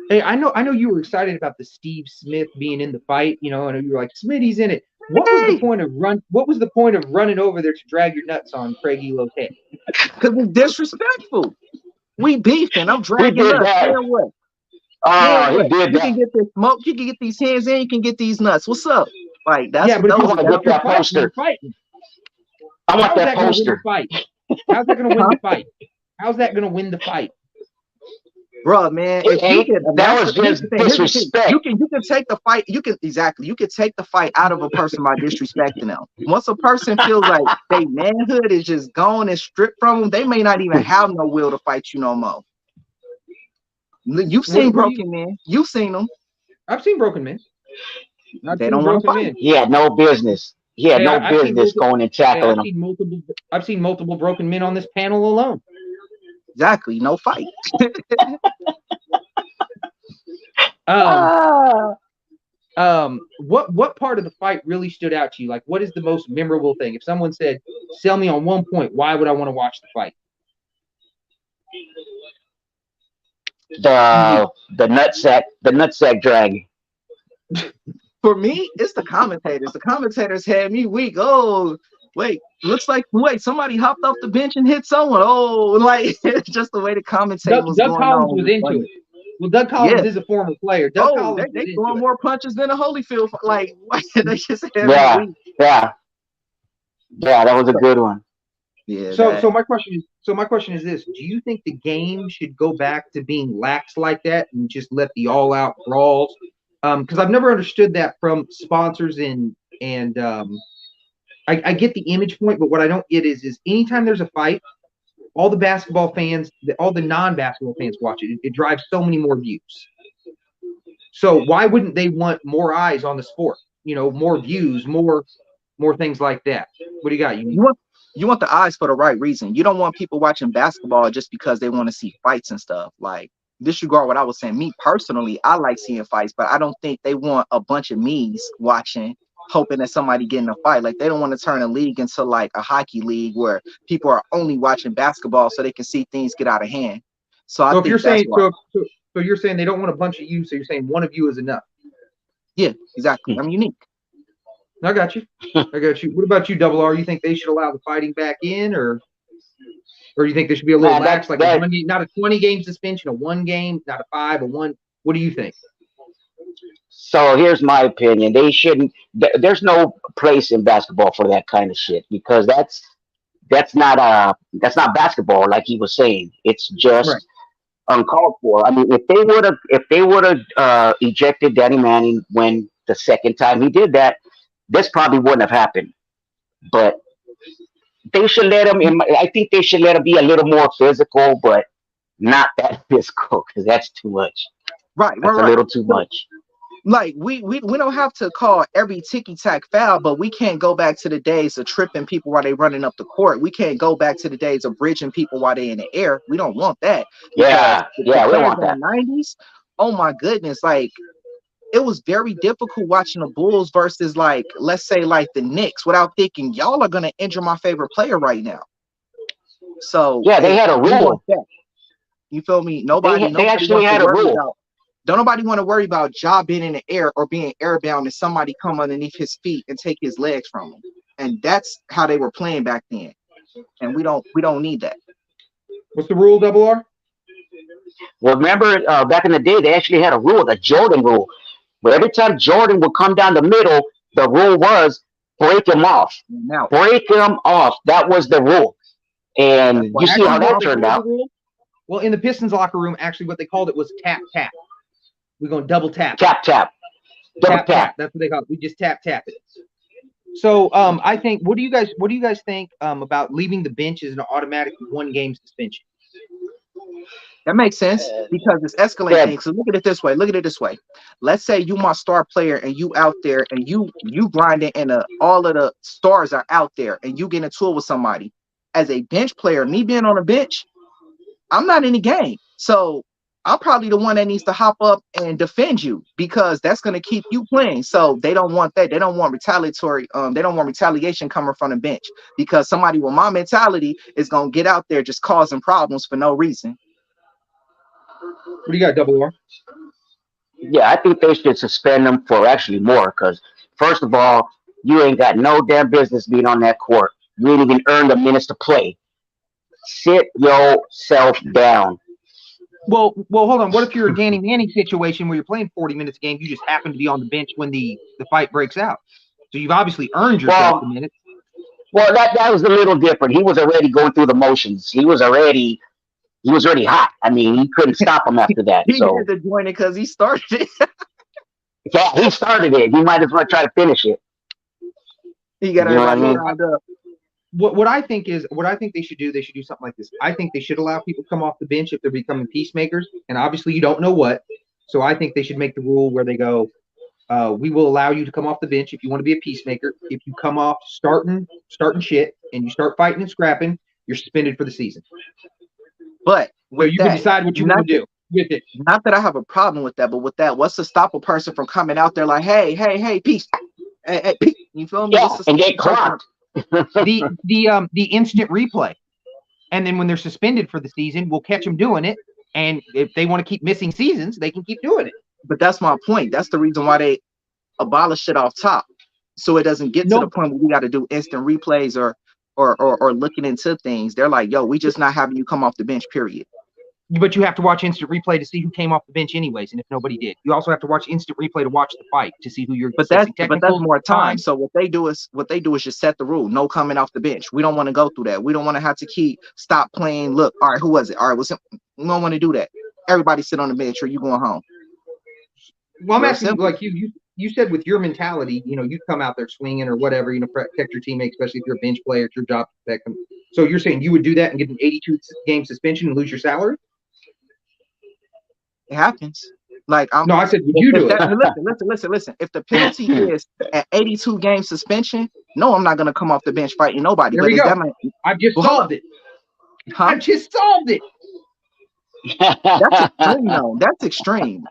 Hey, I know you were excited about the Steve Smith being in the fight. I know you were like, Smitty's in it. What was the point of running over there to drag your nuts on Craig Elo's head? Because it's disrespectful. We beefing. I'm dragging nuts. What? He did that. You can get this smoke. You can get these hands in. You can get these nuts. What's up? Like, that's but what if you want that poster. I want that poster. How's that going to win the fight? How's that going to win the fight? Bro, man, that was just disrespect. You can take the fight. You can take the fight out of a person by disrespecting them. Once a person feels like their manhood is just gone and stripped from them, they may not even have no will to fight you no more. You've seen broken men. You've seen them. I've seen broken men. They don't want to fight. He had no business. He had no business going and tackling them. I've seen multiple broken men on this panel alone. Exactly, no fight. What part of the fight really stood out to you? Like, what is the most memorable thing? If someone said, "Sell me on one point," why would I want to watch the fight? The nutsack drag. For me, it's the commentators. The commentators had me weak. Oh, wait, somebody hopped off the bench and hit someone. Oh, like, it's just the way the commentator was going on. Doug Collins was into it. Well, Doug Collins is a former player. Doug Collins they throwing more punches than a Holyfield. Like, they just had me weak. Yeah, that was a good one. Yeah. So my question is this: do you think the game should go back to being lax like that and just let the all-out brawls? Because I've never understood that from sponsors and I get the image point, but what I don't get is anytime there's a fight, all the basketball fans, all the non-basketball fans watch it. It drives so many more views. So why wouldn't they want more eyes on the sport? More views, more things like that. What do you got? You want the eyes for the right reason. You don't want people watching basketball just because they want to see fights and stuff. Like, disregard what I was saying. Me personally, I like seeing fights, but I don't think they want a bunch of me's watching, hoping that somebody get in a fight. Like, they don't want to turn a league into like a hockey league where people are only watching basketball so they can see things get out of hand. So if you're saying they don't want a bunch of you, so you're saying one of you is enough. Yeah, exactly. I'm unique. I got you. What about you, Double R? You think they should allow the fighting back in, or you think there should be a little lax, like a 1 game, not a 20-game suspension, a 1 game, not a 5, a 1? What do you think? So here's my opinion. They shouldn't. There's no place in basketball for that kind of shit, because that's not basketball, like he was saying. It's just uncalled for. I mean, if they would have ejected Danny Manning when the second time he did that, this probably wouldn't have happened. But they should let him. I think they should let him be a little more physical, but not that physical because that's too much. Right, That's a right. little too much. Like we don't have to call every ticky tack foul, but we can't go back to the days of tripping people while they running up the court. We can't go back to the days of bridging people while they in the air. We don't want that because Yeah, the we don't players want in that. the 90s, oh my goodness, like it was very difficult watching the Bulls versus like let's say like the Knicks without thinking y'all are gonna injure my favorite player right now. So Yeah, they had a we want rule. that. You feel me? They Nobody actually wants to had a worry rule. about. Don't nobody want to worry about Ja being in the air or being airbound and somebody come underneath his feet and take his legs from him. And that's how they were playing back then. And we don't need that. What's the rule, Double R? Well, remember back in the day, they actually had a rule, the Jordan rule, where every time Jordan would come down the middle, the rule was break him off. Now Break him off. That was the rule. that's And what you see how Actually, that what they turned called the out. rule? Well, in the Pistons locker room, actually, what they called it was tap tap. We're gonna double tap. Tap, tap. Double Tap tap. tap. That's what they call it. We just tap tap it. So I think what do you guys think about leaving the bench as an automatic 1-game suspension? that makes sense because it's escalating Yeah. things. So look at it this way. Look at it this way. Let's say you my star player and you out there and you grinding and all of the stars are out there and you get into it with somebody. As a bench player, me being on a bench, I'm not in the game. So I'm probably the one that needs to hop up and defend you because that's going to keep you playing. So they don't want that. They don't want retaliatory. They don't want retaliation coming from the bench because somebody with my mentality is going to get out there just causing problems for no reason. What do you got, Double R? Yeah, I think they should suspend them for actually more because, first of all, you ain't got no damn business being on that court. You ain't even earned the minutes to play. Sit yourself down. Well, hold on. What if you're a Danny Manning situation where you're playing 40 minutes a game? You just happen to be on the bench when the fight breaks out. So you've obviously earned yourself the minutes. Well, that was a little different. He was already going through the motions. He was already hot. I mean, he couldn't stop him after that. He So had to join it because he started it. yeah, he started it. He might as well try to finish it. He got You know what I everybody mean? riled up. What I think they should do something like this. I think they should allow people to come off the bench if they're becoming peacemakers, and obviously you don't know what. So I think they should make the rule where they go, we will allow you to come off the bench if you want to be a peacemaker. If you come off starting shit and you start fighting and scrapping, you're suspended for the season. But So you can decide what you want to do with it. Not that I have a problem with that, but with that, what's to stop a person from coming out there like, hey, peace, hey, peace. You feel me? Yeah, and get clocked. The instant replay, and then when they're suspended for the season, we'll catch them doing it. And if they want to keep missing seasons, they can keep doing it. But that's my point. That's the reason why they abolish it off top, so it doesn't get to the point where we got to do instant replays or looking into things. They're like, yo, we just not having you come off the bench, period. But you have to watch instant replay to see who came off the bench anyways, and if nobody did. You also have to watch instant replay to watch the fight to see who you're. But that's more time. So what they do is just set the rule: no coming off the bench. We don't want to go through that. We don't want to have to stop playing. Look, all right, who was it? All right, was him. We don't want to do that. Everybody sit on the bench, or you going home. Well, I'm asking you, like you said, with your mentality, you'd come out there swinging or whatever, protect your teammates, especially if you're a bench player. It's your job to protect them. So you're saying you would do that and get an 82-game suspension and lose your salary? It happens. I said, would you do it? Listen. If the penalty is an 82-game suspension, no, I'm not going to come off the bench fighting nobody. There we go. I've just solved it. Huh? I've just solved it. That's extreme, though. That's extreme.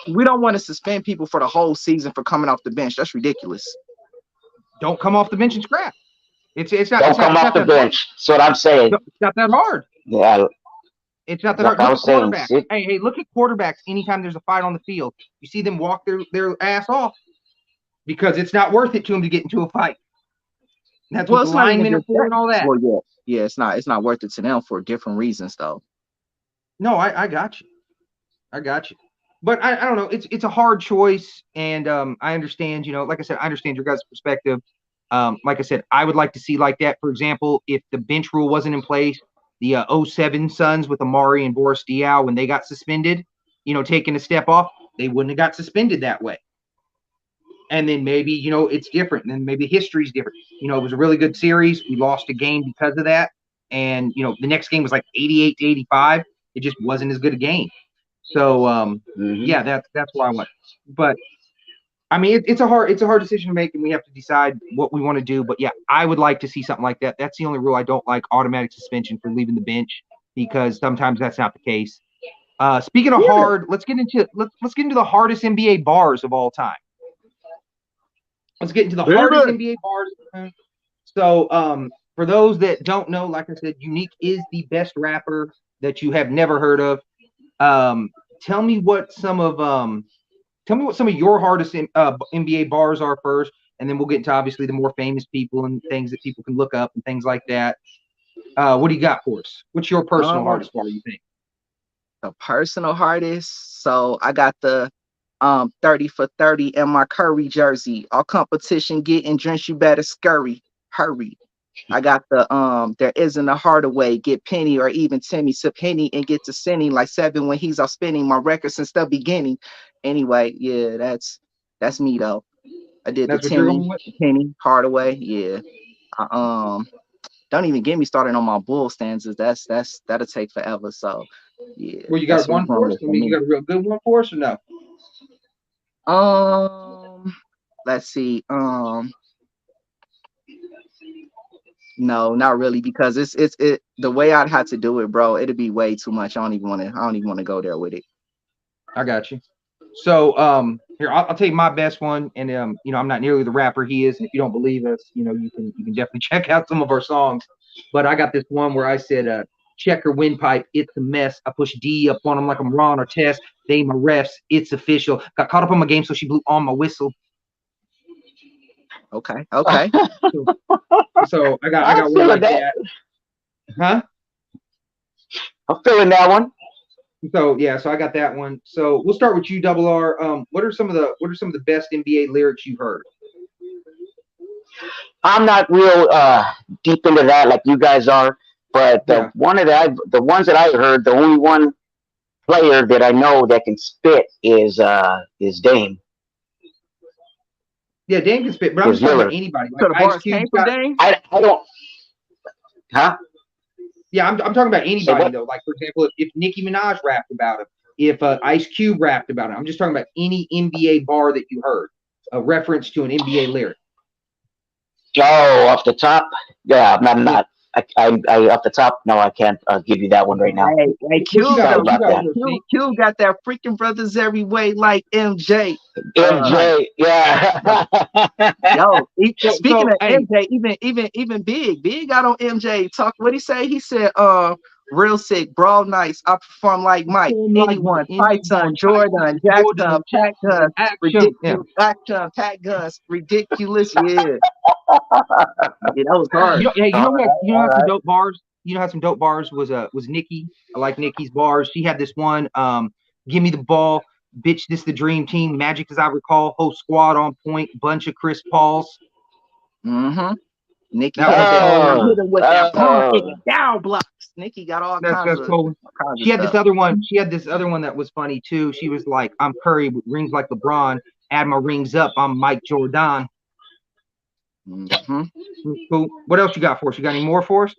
We don't want to suspend people for the whole season for coming off the bench. That's ridiculous. Don't come off the bench and scrap. It's not. Don't come off the bench. That's what I'm saying. It's not that hard. Yeah. It's not that hard. Look at quarterbacks. Hey, look at quarterbacks. Anytime there's a fight on the field, you see them walk their ass off because it's not worth it to them to get into a fight. And that's what the linemen are for and all that. Well, yeah, it's not worth it to them for different reasons, though. No, I got you. But I don't know. It's a hard choice, and I understand. Like I said, I understand your guys' perspective. Like I said, I would like to see like that. For example, if the bench rule wasn't in place, the 07 Suns with Amari and Boris Diaw, when they got suspended, taking a step off, they wouldn't have got suspended that way. And then maybe, you know, it's different. And then maybe history's different. You know, it was a really good series. We lost a game because of that. And, you know, the next game was like 88 to 85. It just wasn't as good a game. So, yeah, that's why I went. But I mean, it's a hard decision to make, and we have to decide what we want to do. But yeah, I would like to see something like that. That's the only rule I don't like: automatic suspension for leaving the bench, because sometimes that's not the case. Speaking of hard, let's get into the hardest NBA bars of all time. Let's get into the hardest NBA bars. So, for those that don't know, like I said, Unique is the best rapper that you have never heard of. Tell me what some of your hardest NBA bars are first, and then we'll get into obviously the more famous people and things that people can look up and things like that. What do you got for us? What's your personal hardest bar, you think? The personal hardest. So I got the 30 for 30 in my Curry jersey. All competition getting drinks, you better scurry. Hurry. I got the there isn't a harder way. Get Penny or even Timmy. Sip Henny and get to sinning like 7 when he's out spinning my record since the beginning. Anyway, yeah, that's me though. I did That's the what you're Timmy, going with? Penny, Hardaway. Yeah. Don't even get me started on my bull stanzas. That'll take forever. So yeah. Well, you got one for us? I mean, you got a real good one for us or no? Let's see. No, not really, because it's the way I'd have to do it, bro. It'd be way too much. I don't even want to go there with it. I got you. So, here I'll tell you my best one, and you know, I'm not nearly the rapper he is. And if you don't believe us, you know, you can definitely check out some of our songs. But I got this one where I said, checker windpipe, it's a mess. I push D up on him like I'm Ron or Tess. They my refs, it's official. Got caught up on my game, so she blew on my whistle. Okay. So I got one like that. Huh? I'm feeling that one. So yeah, so I got that one. So we'll start with you, Double R. What are some of the best NBA lyrics you've heard? I'm not real deep into that like you guys are, but the ones that I heard, the only one player that I know that can spit is Dame. Yeah, Dame can spit, but I'm just talking about anybody. Like so the bars Cube came from Dame? I don't. Huh? Yeah, I'm talking about anybody though. Like for example, if Nicki Minaj rapped about him, if Ice Cube rapped about him, I'm just talking about any NBA bar that you heard, a reference to an NBA lyric. Oh, off the top, yeah, I'm not. I off the top, no, I can't give you that one right now. Hey, Q got that freaking brothers every way like MJ. MJ, yeah. Yo, speaking of MJ, even Big got on MJ. Talk what he say? He said, real sick, brawl nice. I perform like Mike. Anyone, Python, Jordan, Jackson, pack guns, ridiculous action, pack guns, ridiculous. Yeah. Yeah, that was hard. You know how some dope bars. You know how some dope bars was Nicki. I like Nicki's bars. She had this one. Give me the ball, bitch. This the dream team. Magic as I recall. Whole squad on point. Bunch of Chris Pauls. Nicki hit him with that down blocks. Nicki got all kinds of cool. She had this other one. She had this other one that was funny too. She was like, "I'm Curry with rings like LeBron. Add my rings up. I'm Mike Jordan." Cool. What else you got for us? You got any more for us?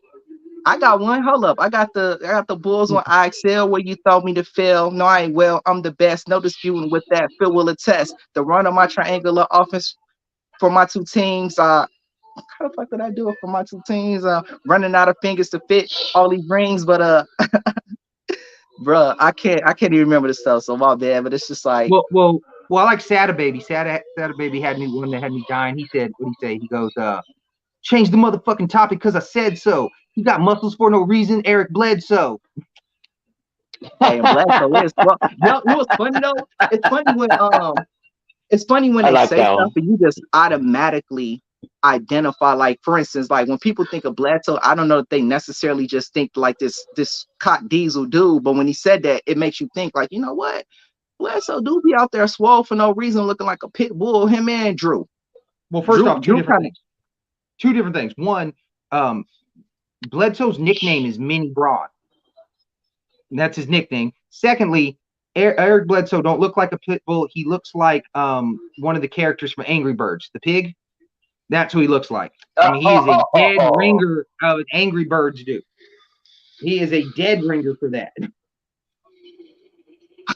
I got one. Hold up. I got the Bulls on I excel where you thought me to fail. No, I ain't well. I'm the best. No disputing with that. Phil will attest. The run of my triangular offense for my two teams. How the fuck did I do it for my two teams? Running out of fingers to fit all these rings, but bruh, I can't even remember the stuff. So my bad. But it's just like Well, I like Sada Baby. Sada Baby had me one that had me dying. He said, what did he say? He goes, change the motherfucking topic because I said so. He got muscles for no reason. Eric Bledsoe. Hey, Bledsoe is. Well, you know what's funny though? It's funny when they say stuff and you just automatically identify. Like for instance, like when people think of Bledsoe, I don't know if they necessarily just think like this cock diesel dude, but when he said that, it makes you think like, you know what? Bledsoe do be out there swole for no reason, looking like a pit bull. Him and Drew. Well, first off, two different things. One, Bledsoe's nickname is Mini Broad. And that's his nickname. Secondly, Eric Bledsoe don't look like a pit bull. He looks like one of the characters from Angry Birds, the pig. That's who he looks like. I mean, he is a dead ringer of an Angry Birds dude. He is a dead ringer for that.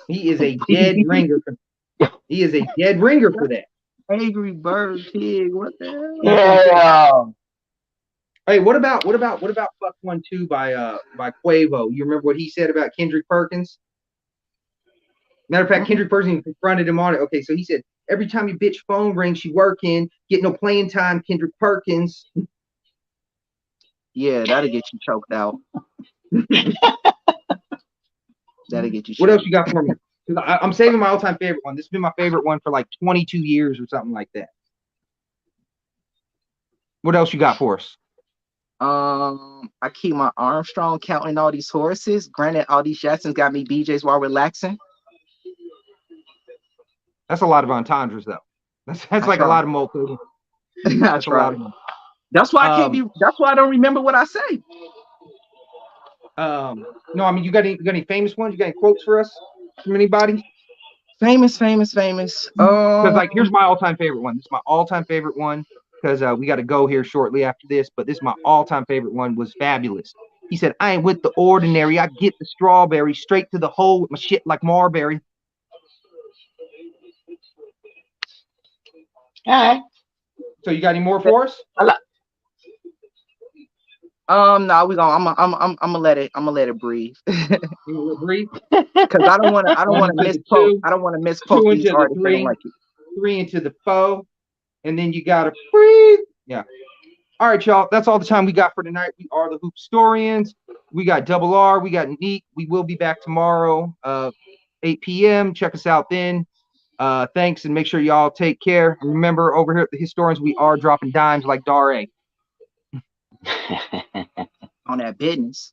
He is a dead ringer. He is a dead ringer for that. Angry Bird pig. What the hell? Yeah. Hey, what about Fuck 1-2 by Quavo? You remember what he said about Kendrick Perkins? Matter of fact, Kendrick Perkins confronted him on it. Okay, so he said, every time your bitch phone rings, she working, get no playing time, Kendrick Perkins. Yeah, that'll get you choked out. That'll get you What choked. else you got for me? I'm saving my all-time favorite one. This has been my favorite one for like 22 years or something like that. What else you got for us? I keep my Armstrong counting all these horses. Granted, all these Jacksons got me BJs while relaxing. That's a lot of entendres, though. That's like a lot of multi. That's a right. lot of them. That's why I can't be. That's why I don't remember what I say. No, I mean, you got any famous ones? You got any quotes for us from anybody? Famous. Because like, here's my all-time favorite one. This is my all-time favorite one because we got to go here shortly after this. But this is my all-time favorite one. Was Fabulous. He said, "I ain't with the ordinary. I get the strawberry straight to the hole with my shit like Marbury." All right. So you got any more for us? No, we gonna. I'm gonna let it breathe. Breathe. Because I don't want to misquote. I don't want to misquote these artists. They don't like it. 3 into the 4, and then you gotta breathe. Yeah. All right, y'all. That's all the time we got for tonight. We are the HoopStorians. We got Double R. We got Neek. We will be back tomorrow, 8 p.m. Check us out then. Thanks, and make sure y'all take care. And remember, over here at the Historians, we are dropping dimes like Dare. On that business.